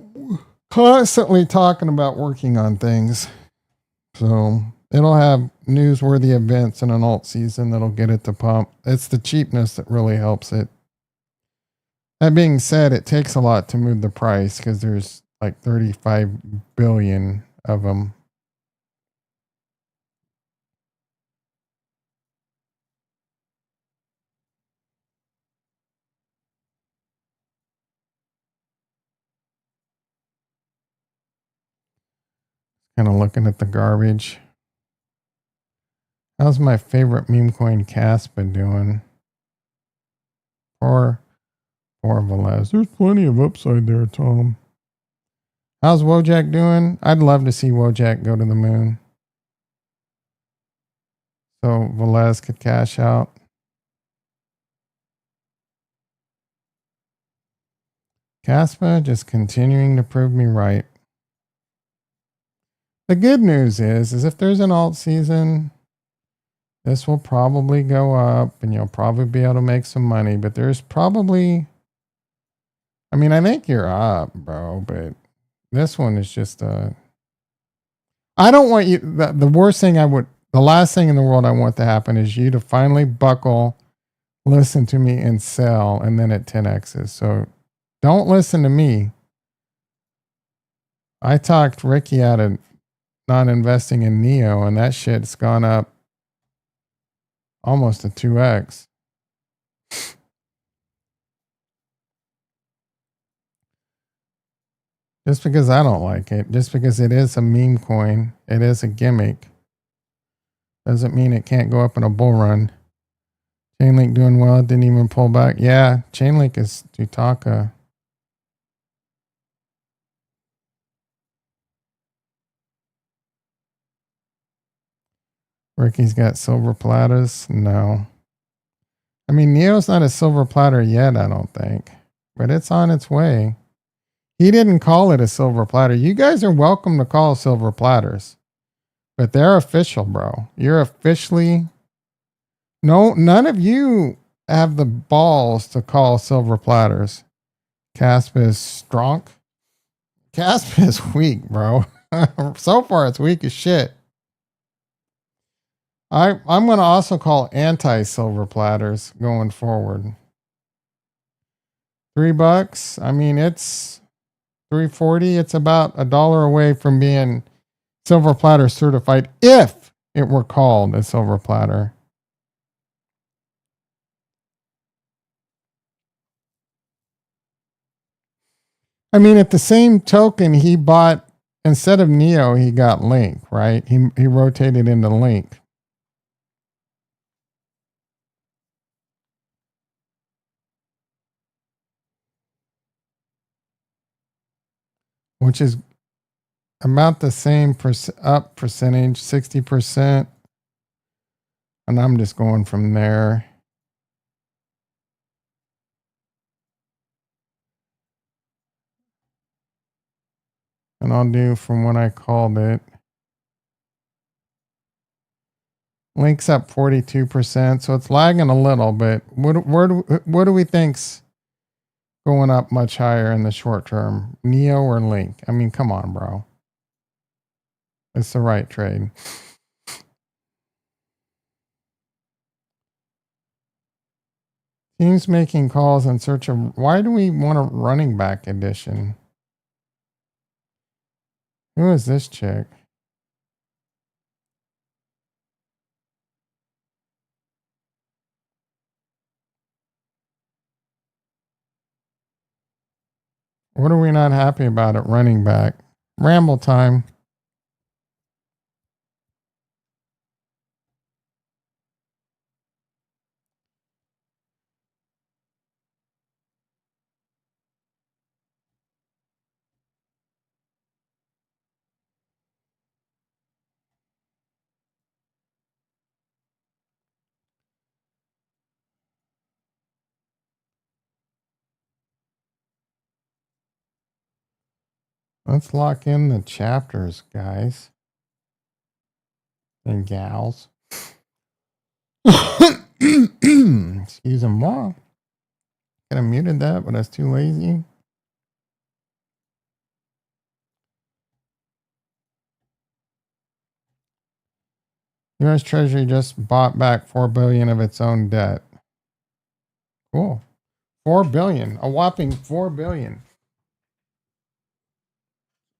constantly talking about working on things. So it'll have newsworthy events in an alt season that'll get it to pump. It's the cheapness that really helps it. That being said, it takes a lot to move the price because there's like 35 billion of them. Kind of looking at the garbage. How's my favorite meme coin Caspa doing? Poor Velez. There's plenty of upside there, Tom. How's Wojak doing? I'd love to see Wojak go to the moon. So Velez could cash out. Caspa just continuing to prove me right. The good news is if there's an alt season, this will probably go up and you'll probably be able to make some money. But there's probably, I mean, I think you're up, bro. But this one is just I don't want you, the worst thing the last thing in the world I want to happen is you to finally buckle, listen to me and sell, and then it 10x's. So don't listen to me. I talked Ricky out of not investing in Neo, and that shit's gone up almost a 2x. Just because I don't like it, just because it is a meme coin, it is a gimmick, doesn't mean it can't go up in a bull run. Chainlink doing well, didn't even pull back. Yeah, Chainlink is Dutaka. Ricky's got silver platters. No. I mean, Neo's not a silver platter yet, I don't think. But it's on its way. He didn't call it a silver platter. You guys are welcome to call silver platters. But they're official, bro. You're officially... No, none of you have the balls to call silver platters. Casp is strong. Casp is weak, bro. So far, it's weak as shit. I'm going to also call anti-silver platters going forward. $3. I mean, it's $3.40. It's about $1 away from being silver platter certified if it were called a silver platter. I mean, at the same token, he bought, instead of Neo, he got Link, right? He rotated into Link. Which is about the same up percentage, 60%. And I'm just going from there. And I'll do from when I called it. Link's up 42%, so it's lagging a little, but what do we think's going up much higher in the short term? Neo or Link? I mean, come on, bro. It's the right trade. Teams making calls in search of, why do we want a running back edition? Who is this chick? What are we not happy about at running back? Ramble time. Let's lock in the chapters, guys and gals. Excuse me. Could have muted that, but I was too lazy. U.S. Treasury just bought back $4 billion of its own debt. Cool. $4 billion. A whopping $4 billion.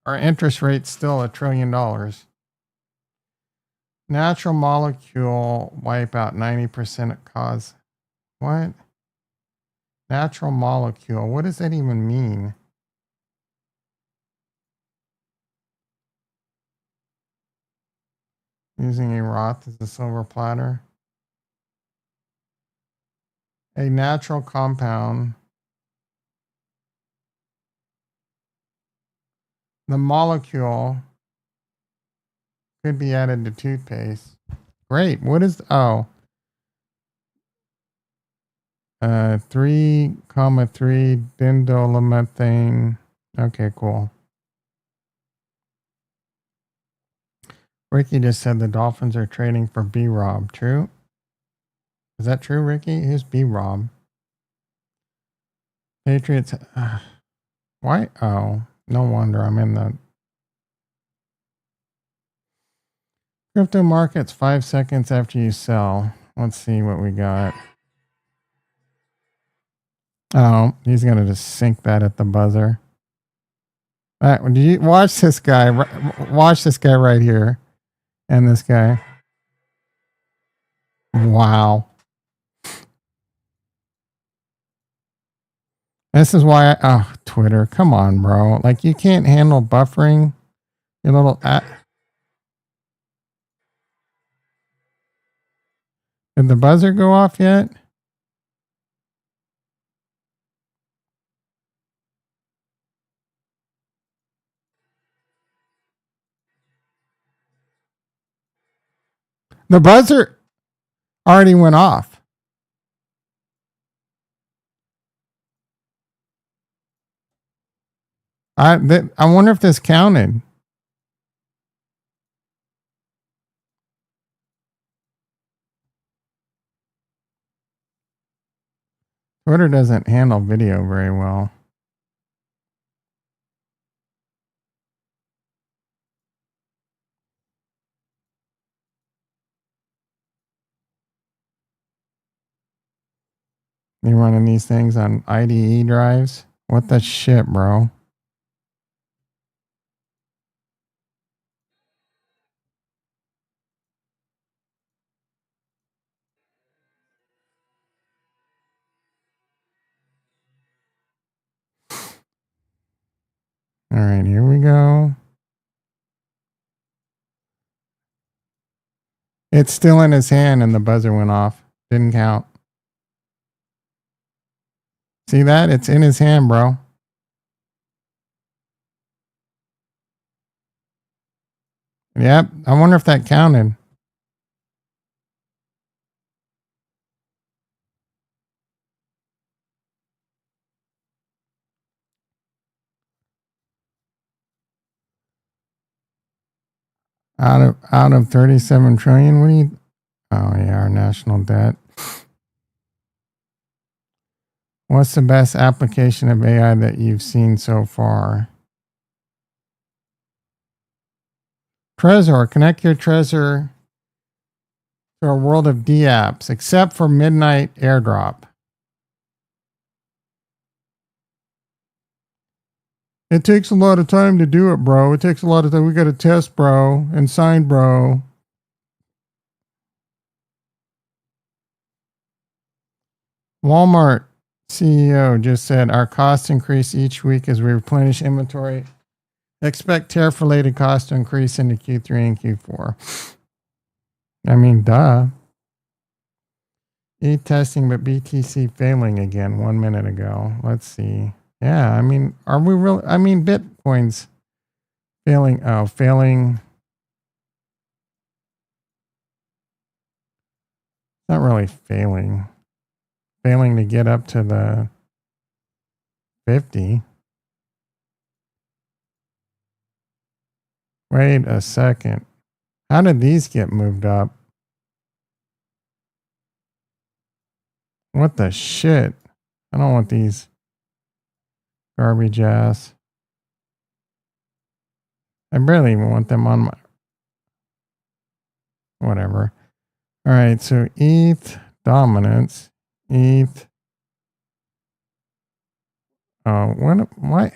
Our interest rate's still $1 trillion. Natural molecule wipeout 90% cause. What? Natural molecule. What does that even mean? Using a Roth as a silver platter. A natural compound. The molecule could be added to toothpaste. Great. What is, 3,3 dindolomethane. Okay, cool. Ricky just said the Dolphins are trading for B-Rob. True? Is that true, Ricky? Who's B-Rob? Patriots. Why? Oh, no wonder I'm in the crypto markets 5 seconds after you sell. Let's see what we got. Oh, he's going to just sink that at the buzzer. Did you watch this guy? Watch this guy right here. And this guy. Wow. This is why Twitter. Come on, bro. Like, you can't handle buffering. Your little did the buzzer go off yet? The buzzer already went off. I wonder if this counted. Twitter doesn't handle video very well. You running these things on IDE drives? What the shit, bro? All right, here we go. It's still in his hand and the buzzer went off. Didn't count. See that? It's in his hand, bro. Yep. I wonder if that counted. Out of 37 trillion, what do you? Oh yeah, our national debt. What's the best application of AI that you've seen so far? Trezor, connect your Trezor to a world of D apps, except for midnight airdrop. It takes a lot of time to do it, bro. It takes a lot of time. We got to test, bro, and sign, bro. Walmart CEO just said our costs increase each week as we replenish inventory. Expect tariff-related costs to increase into Q3 and Q4. I mean, duh. E-testing, but BTC failing again 1 minute ago. Let's see. Yeah, I mean, are we really? I mean, Bitcoin's failing. Oh, failing. Not really failing. Failing to get up to the 50. Wait a second. How did these get moved up? What the shit? I don't want these garbage ass. I barely even want them on my. Whatever. All right, so ETH dominance. ETH. Oh, what?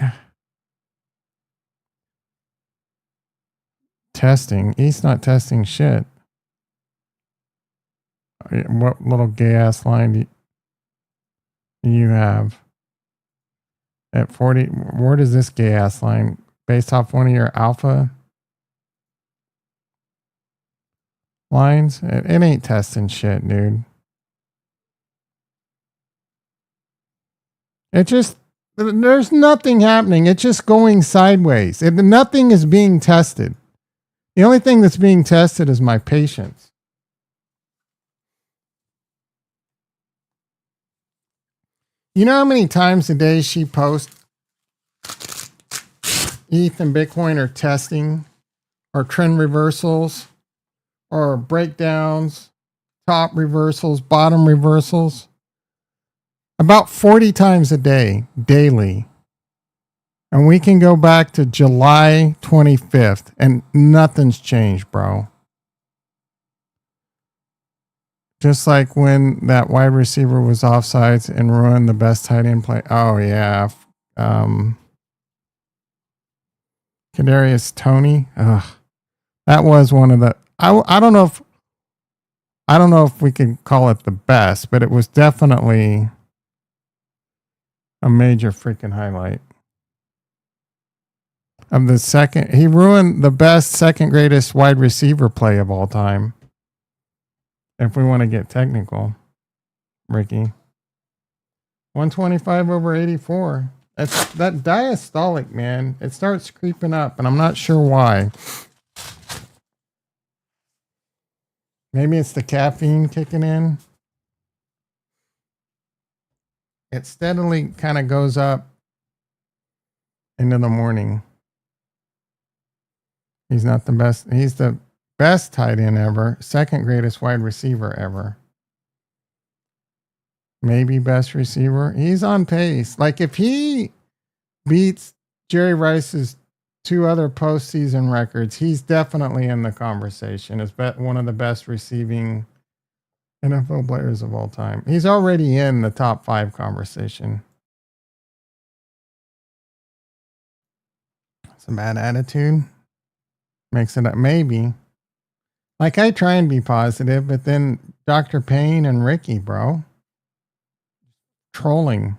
Testing. ETH's not testing shit. What little gay ass line do you have? At 40, where does this gay ass line? Based off one of your alpha lines? It ain't testing shit, dude. It just, there's nothing happening. It's just going sideways. Nothing is being tested. The only thing that's being tested is my patience. You know how many times a day she posts ETH and Bitcoin are testing, or trend reversals, or breakdowns, top reversals, bottom reversals? About 40 times a day, daily. And we can go back to July 25th and nothing's changed, bro. Just like when that wide receiver was offsides and ruined the best tight end play. Oh, yeah. Kadarius Toney. Ugh. That was one of the, I don't know if we can call it the best, but it was definitely a major freaking highlight of the second. He ruined the best second greatest wide receiver play of all time. If we want to get technical, Ricky. 125 over 84. That's that diastolic, man. It starts creeping up, and I'm not sure why. Maybe it's the caffeine kicking in. It steadily kind of goes up into the morning. He's not the best. He's the best tight end ever. Second greatest wide receiver ever. Maybe best receiver. He's on pace. Like if he beats Jerry Rice's two other postseason records, he's definitely in the conversation as one of the best receiving NFL players of all time. He's already in the top 5 conversation. It's a bad attitude. Makes it up. Maybe. Like I try and be positive, but then Dr. Payne and Ricky, bro. Trolling.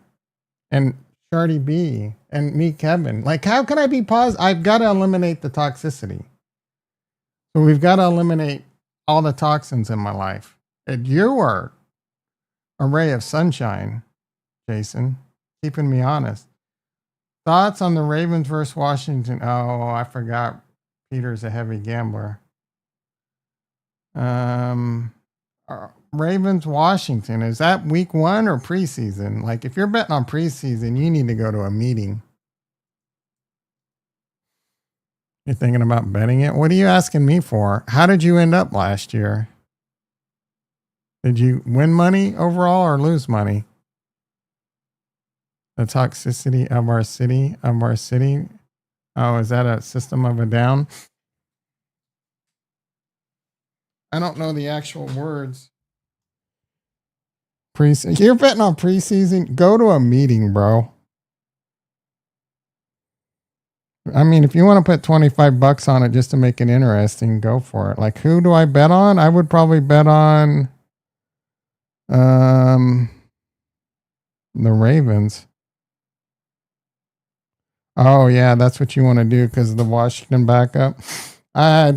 And Shardy B and me, Kevin. Like, how can I be positive? I've got to eliminate the toxicity. So we've got to eliminate all the toxins in my life. And you are a ray of sunshine, Jason, keeping me honest. Thoughts on the Ravens versus Washington? Oh, I forgot. Peter's a heavy gambler. Ravens, Washington. Is that week 1 or preseason? Like, if you're betting on preseason, you need to go to a meeting. You're thinking about betting it? What are you asking me for? How did you end up last year? Did you win money overall or lose money? The toxicity of our city, Oh, is that a system of a down? I don't know the actual words. You're betting on preseason? Go to a meeting, bro. I mean, if you want to put $25 on it just to make it interesting, go for it. Like, who do I bet on? I would probably bet on the Ravens. Oh, yeah, that's what you want to do because of the Washington backup.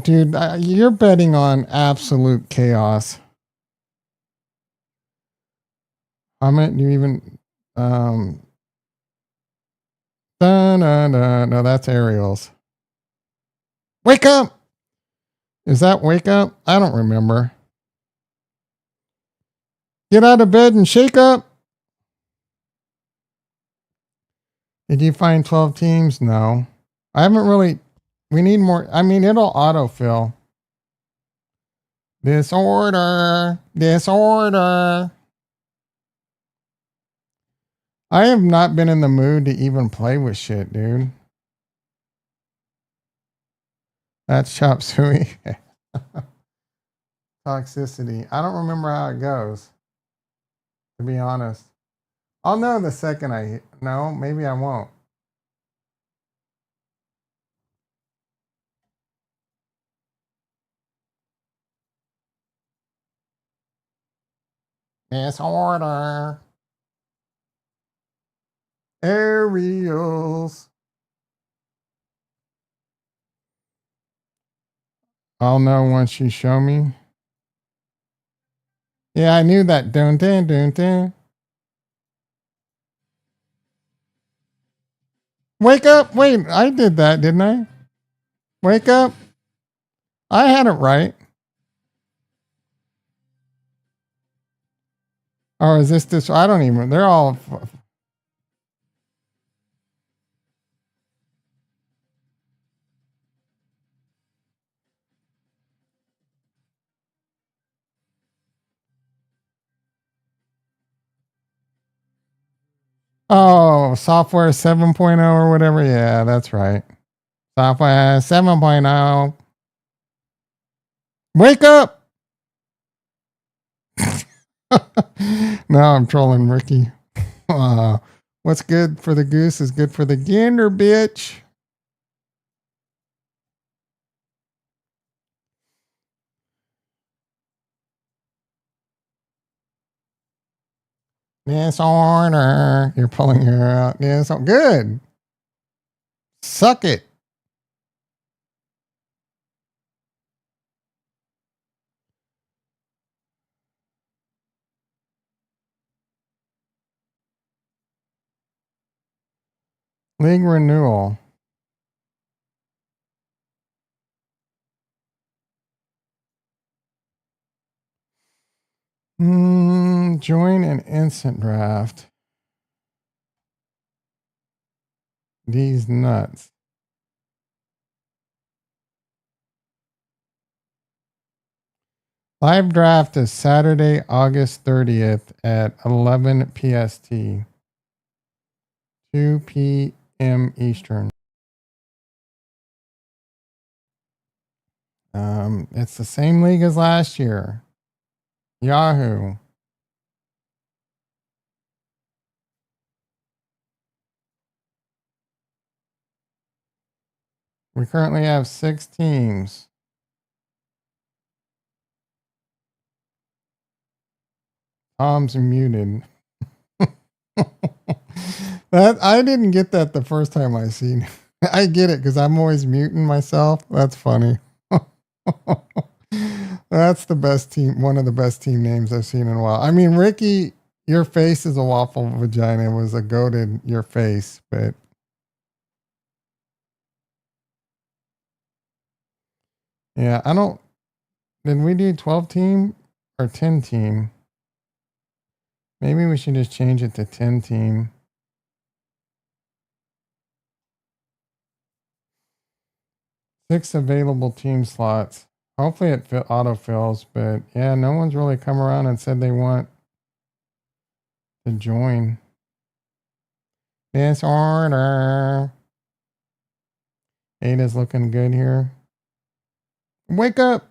Dude, you're betting on absolute chaos. How many do you even... no, that's Ariel's. Wake up! Is that wake up? I don't remember. Get out of bed and shake up. Did you find 12 teams? No. I haven't really... We need more... I mean, it'll autofill. Disorder. I have not been in the mood to even play with shit, dude. That's chop suey. toxicity. I don't remember how it goes, to be honest. I'll know the second I no, maybe I won't. Disorder. Aerials. I'll know once you show me. Yeah, I knew that. Dun dun dun dun. Wake up! Wait, I did that, didn't I? Wake up! I had it right. Or is this? I don't even. They're all. Oh, software 7.0 or whatever. Yeah, that's right. Software 7.0. Wake up! Now I'm trolling Ricky. What's good for the goose is good for the gander, bitch. Disorder. You're pulling her out. Yeah, so good. Suck it. League renewal. Join an instant draft. These nuts. Live draft is Saturday, August 30th at 11 PST, 2 p.m. Eastern. It's the same league as last year. Yahoo. We currently have 6 teams. Tom's muted. That I didn't get that the first time I seen. I get it because I'm always muting myself. That's funny. That's the best team. One of the best team names I've seen in a while. I mean, Ricky, your face is a waffle vagina was a goated your face, but yeah, I don't. Did we do 12 team or 10 team? Maybe we should just change it to 10 team. 6 available team slots. Hopefully it autofills, but yeah, no one's really come around and said they want to join. Disorder. 8 is looking good here. Wake up!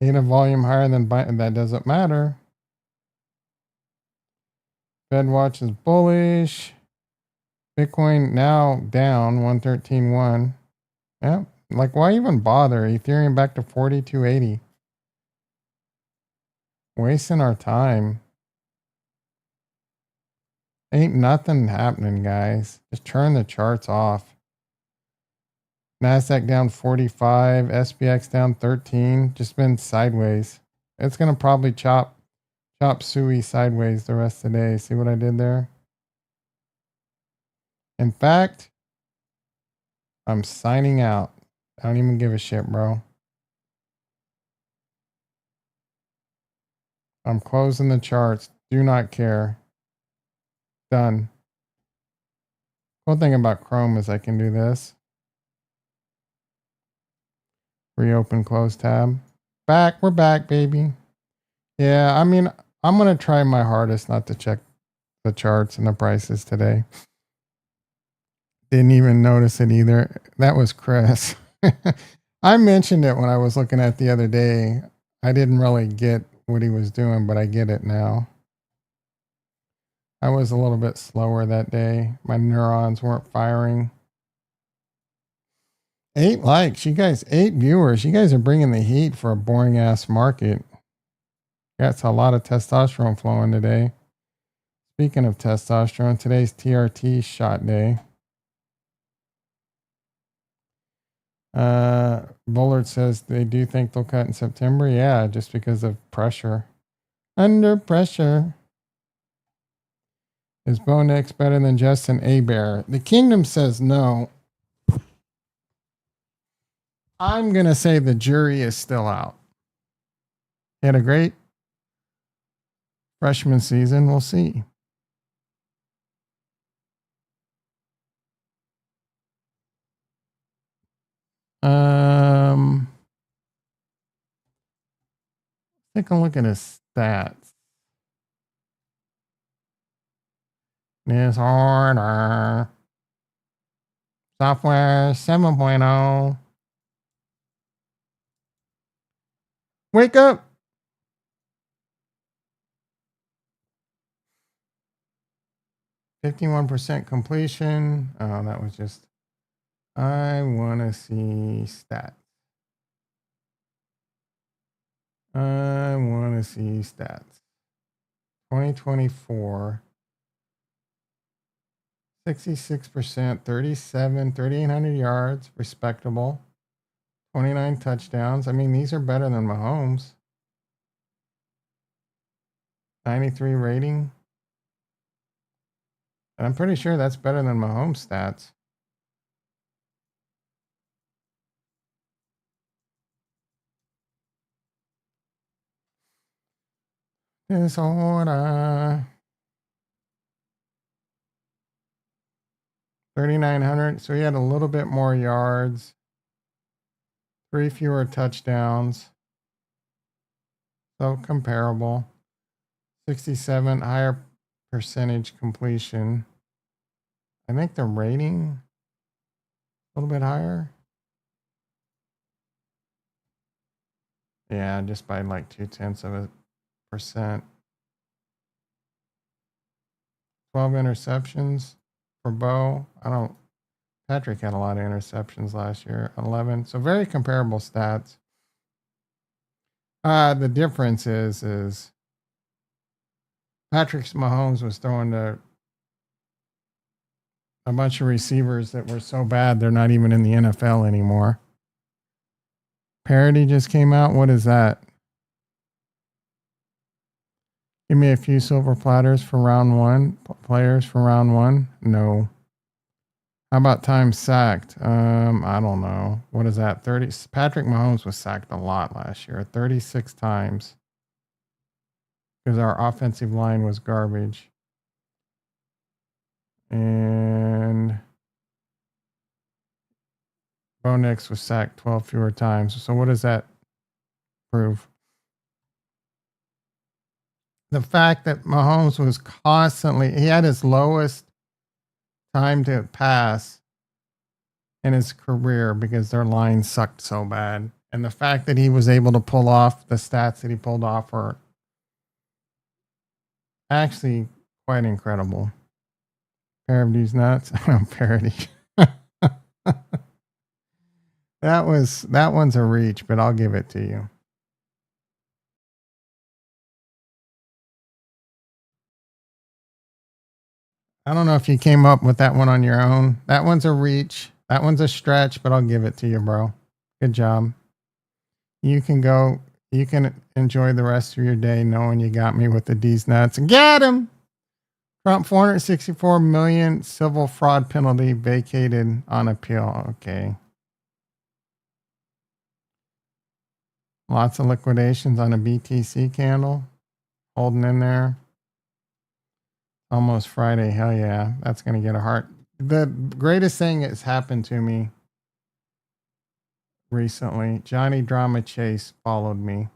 Need a volume higher than that doesn't matter. Fed watch is bullish. Bitcoin now down 113.1. Yeah, like why even bother? Ethereum back to 4280. Wasting our time. Ain't nothing happening, guys. Just turn the charts off. Nasdaq down 45, SPX down 13. Just been sideways. It's gonna probably chop suey sideways the rest of the day. See what I did there? In fact, I'm signing out. I don't even give a shit, bro. I'm closing the charts. Do not care. Done. Cool thing about Chrome is I can do this. Reopen, close tab. Back. We're back, baby. Yeah, I mean, I'm going to try my hardest not to check the charts and the prices today. Didn't even notice it either. That was Chris. I mentioned it when I was looking at the other day. I didn't really get what he was doing, but I get it now. I was a little bit slower that day. My neurons weren't firing. 8 likes. You guys, 8 viewers. You guys are bringing the heat for a boring ass market. That's a lot of testosterone flowing today. Speaking of testosterone, today's TRT shot day. Bullard says they do think they'll cut in September. Yeah, just because of pressure. Under pressure. Is Bo Nix better than Justin Abear? The Kingdom says no. I'm going to say the jury is still out. He had a great freshman season. We'll see. Take a look at his stats. This order. Software 7.0. Wake up. %51 completion. Oh, that was just. I want to see stats. I want to see stats. 2024. 66%, 3,800 yards, respectable. 29 touchdowns. I mean, these are better than Mahomes. 93 rating. And I'm pretty sure that's better than Mahomes stats. Disorder. 3,900. So he had a little bit more yards. 3 fewer touchdowns. So comparable. 67 higher percentage completion. I think the rating a little bit higher. Yeah, just by like 0.2%. 12 interceptions for Bo. Patrick had a lot of interceptions last year. 11. So very comparable stats. The difference is Patrick Mahomes was throwing to a bunch of receivers that were so bad they're not even in the NFL anymore. Parody just came out. What is that? Give me a few silver platters for round one. Players for round one? No. How about time sacked? I don't know. What is that? 30. Patrick Mahomes was sacked a lot last year, 36 times. Because our offensive line was garbage. And Bo Nix was sacked 12 fewer times. So what does that prove? The fact that Mahomes was he had his lowest time to pass in his career because their line sucked so bad. And the fact that he was able to pull off the stats that he pulled off were actually quite incredible. Parody's nuts. Parody. That one's a reach, but I'll give it to you. I don't know if you came up with that one on your own. That one's a reach. That one's a stretch, but I'll give it to you, bro. Good job. You can enjoy the rest of your day knowing you got me with the D's nuts. Get him! Trump 464 million civil fraud penalty vacated on appeal. Okay. Lots of liquidations on a BTC candle. Holding in there. Almost Friday. Hell yeah. That's going to get a heart. The greatest thing that's happened to me recently, Johnny Drama Chase followed me.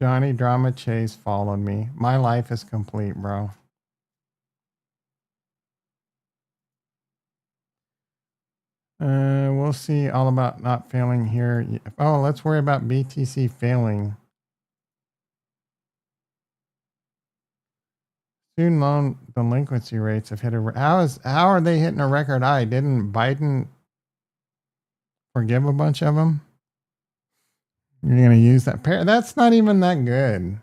Johnny Drama Chase followed me. My life is complete, bro. We'll see all about not failing here. Oh, let's worry about BTC failing. Student loan delinquency rates have hit a. How are they hitting a record high? Didn't Biden forgive a bunch of them? You're gonna use that pair? That's not even that good.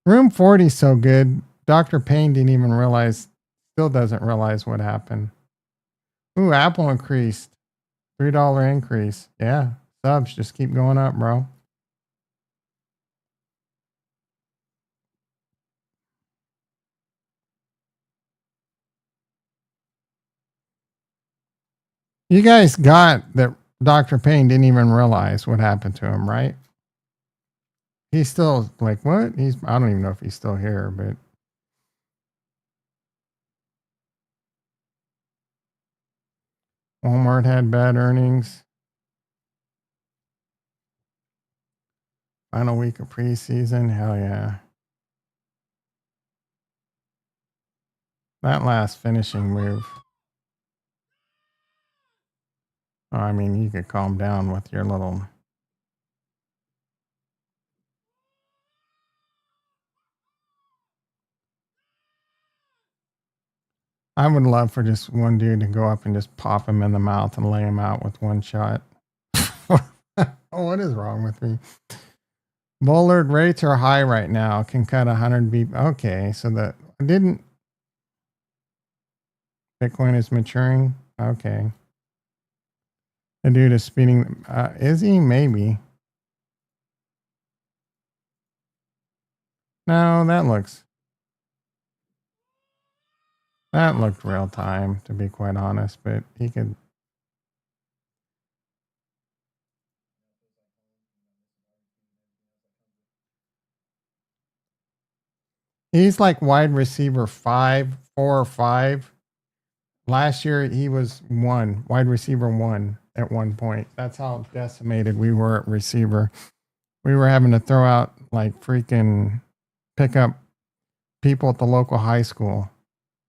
Room 40 is so good. Dr. Payne didn't even realize. Still doesn't realize what happened. Ooh, Apple increased. $3 increase. Yeah, subs just keep going up, bro. You guys got that Dr. Payne didn't even realize what happened to him, right? He's still like, what? I don't even know if he's still here, but Walmart had bad earnings. Final week of preseason. Hell yeah. That last finishing move. Oh, I mean, you could calm down with your little. I would love for just one dude to go up and just pop him in the mouth and lay him out with one shot. What is wrong with me? Bullard rates are high right now. Can cut 100 BP. Okay, so that didn't. Bitcoin is maturing. Okay. The dude is speeding. Is he? Maybe. No, that looked real time, to be quite honest, but he could. He's like wide receiver 4 or 5. Last year he was wide receiver 1 at one point. That's how decimated we were at receiver. We were having to throw out like freaking pick up people at the local high school.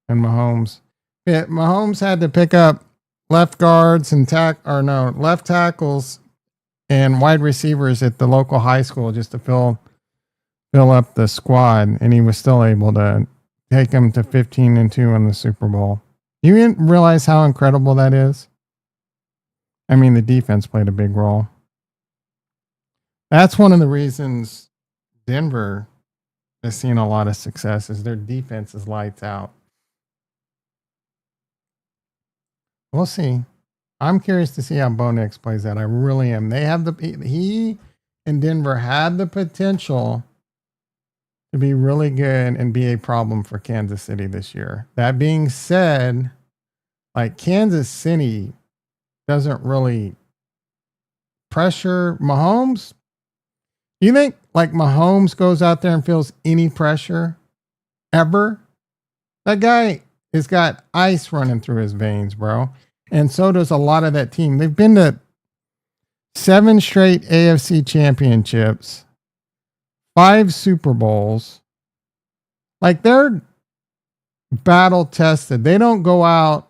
And Mahomes had to pick up left guards and left tackles and wide receivers at the local high school just to fill up the squad, and he was still able to take them to 15-2 in the Super Bowl. You didn't realize how incredible that is? I mean, the defense played a big role. That's one of the reasons Denver has seen a lot of success is their defense is lights out. We'll see. I'm curious to see how Bo Nix plays that. I really am. He and Denver had the potential to be really good and be a problem for Kansas City this year. That being said, like Kansas City doesn't really pressure Mahomes. You think like Mahomes goes out there and feels any pressure ever? That guy has got ice running through his veins, bro. And so does a lot of that team. They've been to 7 straight AFC championships, 5 Super Bowls. Like they're battle tested. They don't go out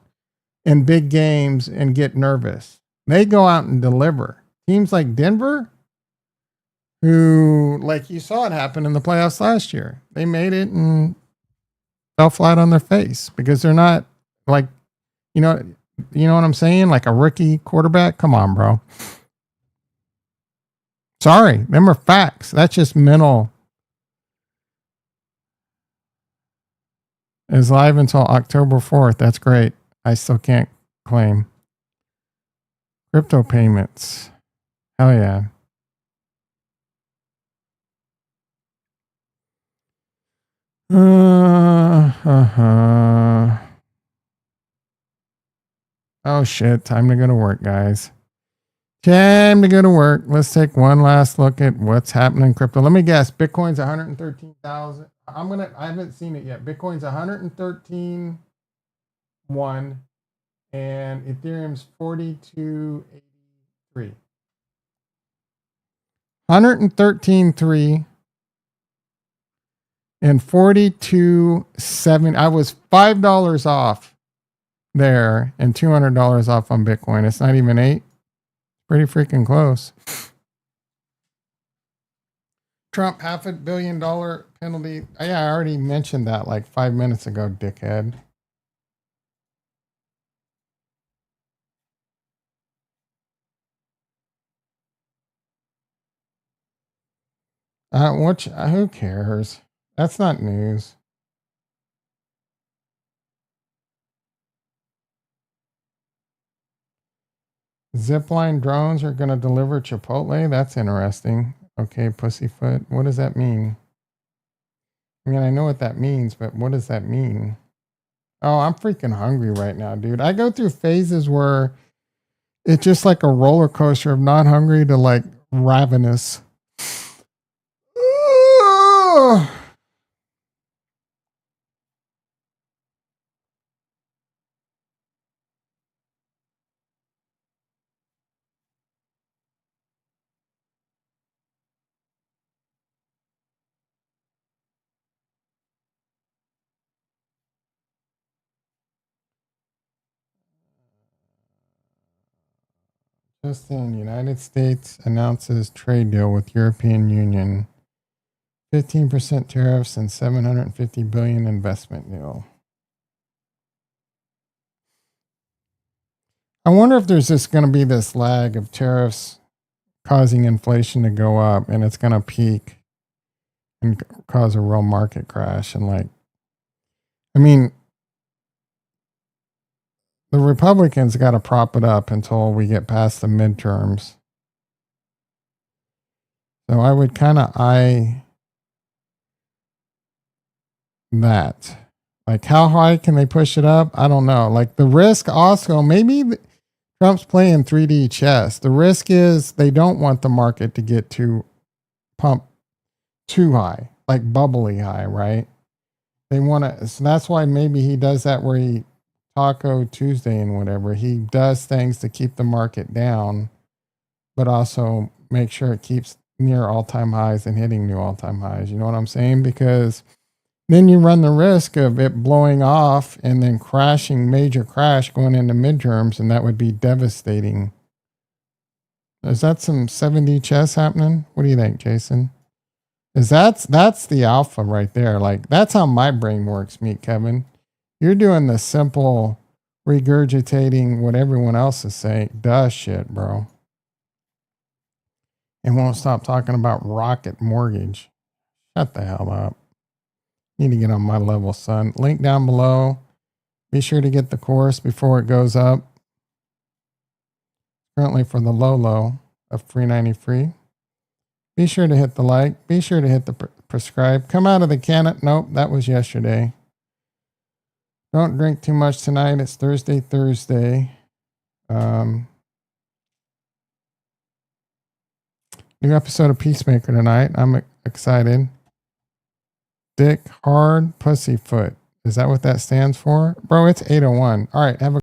in big games and get nervous. They go out and deliver. Teams like Denver, who, like you saw it happen in the playoffs last year, they made it and fell flat on their face because they're not like, you know what I'm saying? Like a rookie quarterback. Come on, bro. Sorry, them are facts. That's just mental. Is live until October 4th. That's great. I still can't claim. Crypto payments. Hell yeah. Oh shit. Time to go to work, guys. Time to go to work. Let's take one last look at what's happening in crypto. Let me guess. Bitcoin's 113,000. I haven't seen it yet. Bitcoin's 113.1 and Ethereum's 42.83. 113.3 and 42.7. I was $5 off there and $200 off on Bitcoin. It's not even 8. Pretty freaking close. Trump $500 million penalty. Yeah, I already mentioned that like 5 minutes ago, dickhead. Who cares? That's not news. Zipline drones are going to deliver Chipotle? That's interesting. Okay, pussyfoot. What does that mean? I mean, I know what that means, but what does that mean? Oh, I'm freaking hungry right now, dude. I go through phases where it's just like a roller coaster of not hungry to like ravenous. Just in, United States announces trade deal with European Union. 15% tariffs and $750 billion investment deal. I wonder if there's just going to be this lag of tariffs causing inflation to go up and it's going to peak and cause a real market crash. And like, I mean, the Republicans got to prop it up until we get past the midterms. So I would kind of eye that. Like, how high can they push it up? I don't know. Like, the risk also, maybe Trump's playing 3D chess. The risk is they don't want the market to get too pump too high, like bubbly high, right? They want to, so that's why maybe he does that where he Taco Tuesday and whatever. He does things to keep the market down, but also make sure it keeps near all-time highs and hitting new all-time highs. You know what I'm saying? Because then you run the risk of it blowing off and then crashing, major crash going into midterms, and that would be devastating. Is that some 7D chess happening? What do you think, Jason? Is that's the alpha right there. Like, that's how my brain works, Meet Kevin. You're doing the simple regurgitating what everyone else is saying. Duh shit, bro. And won't stop talking about Rocket Mortgage. Shut the hell up. Need to get on my level, son. Link down below. Be sure to get the course before it goes up. Currently for the low of $390 free. Be sure to hit the like. Be sure to hit the prescribe. Come out of the cannon. Nope, that was yesterday. Don't drink too much tonight. It's Thursday. New episode of Peacemaker tonight. I'm excited. Dick Hard Pussyfoot. Is that what that stands for? Bro, it's 8:01. All right, have a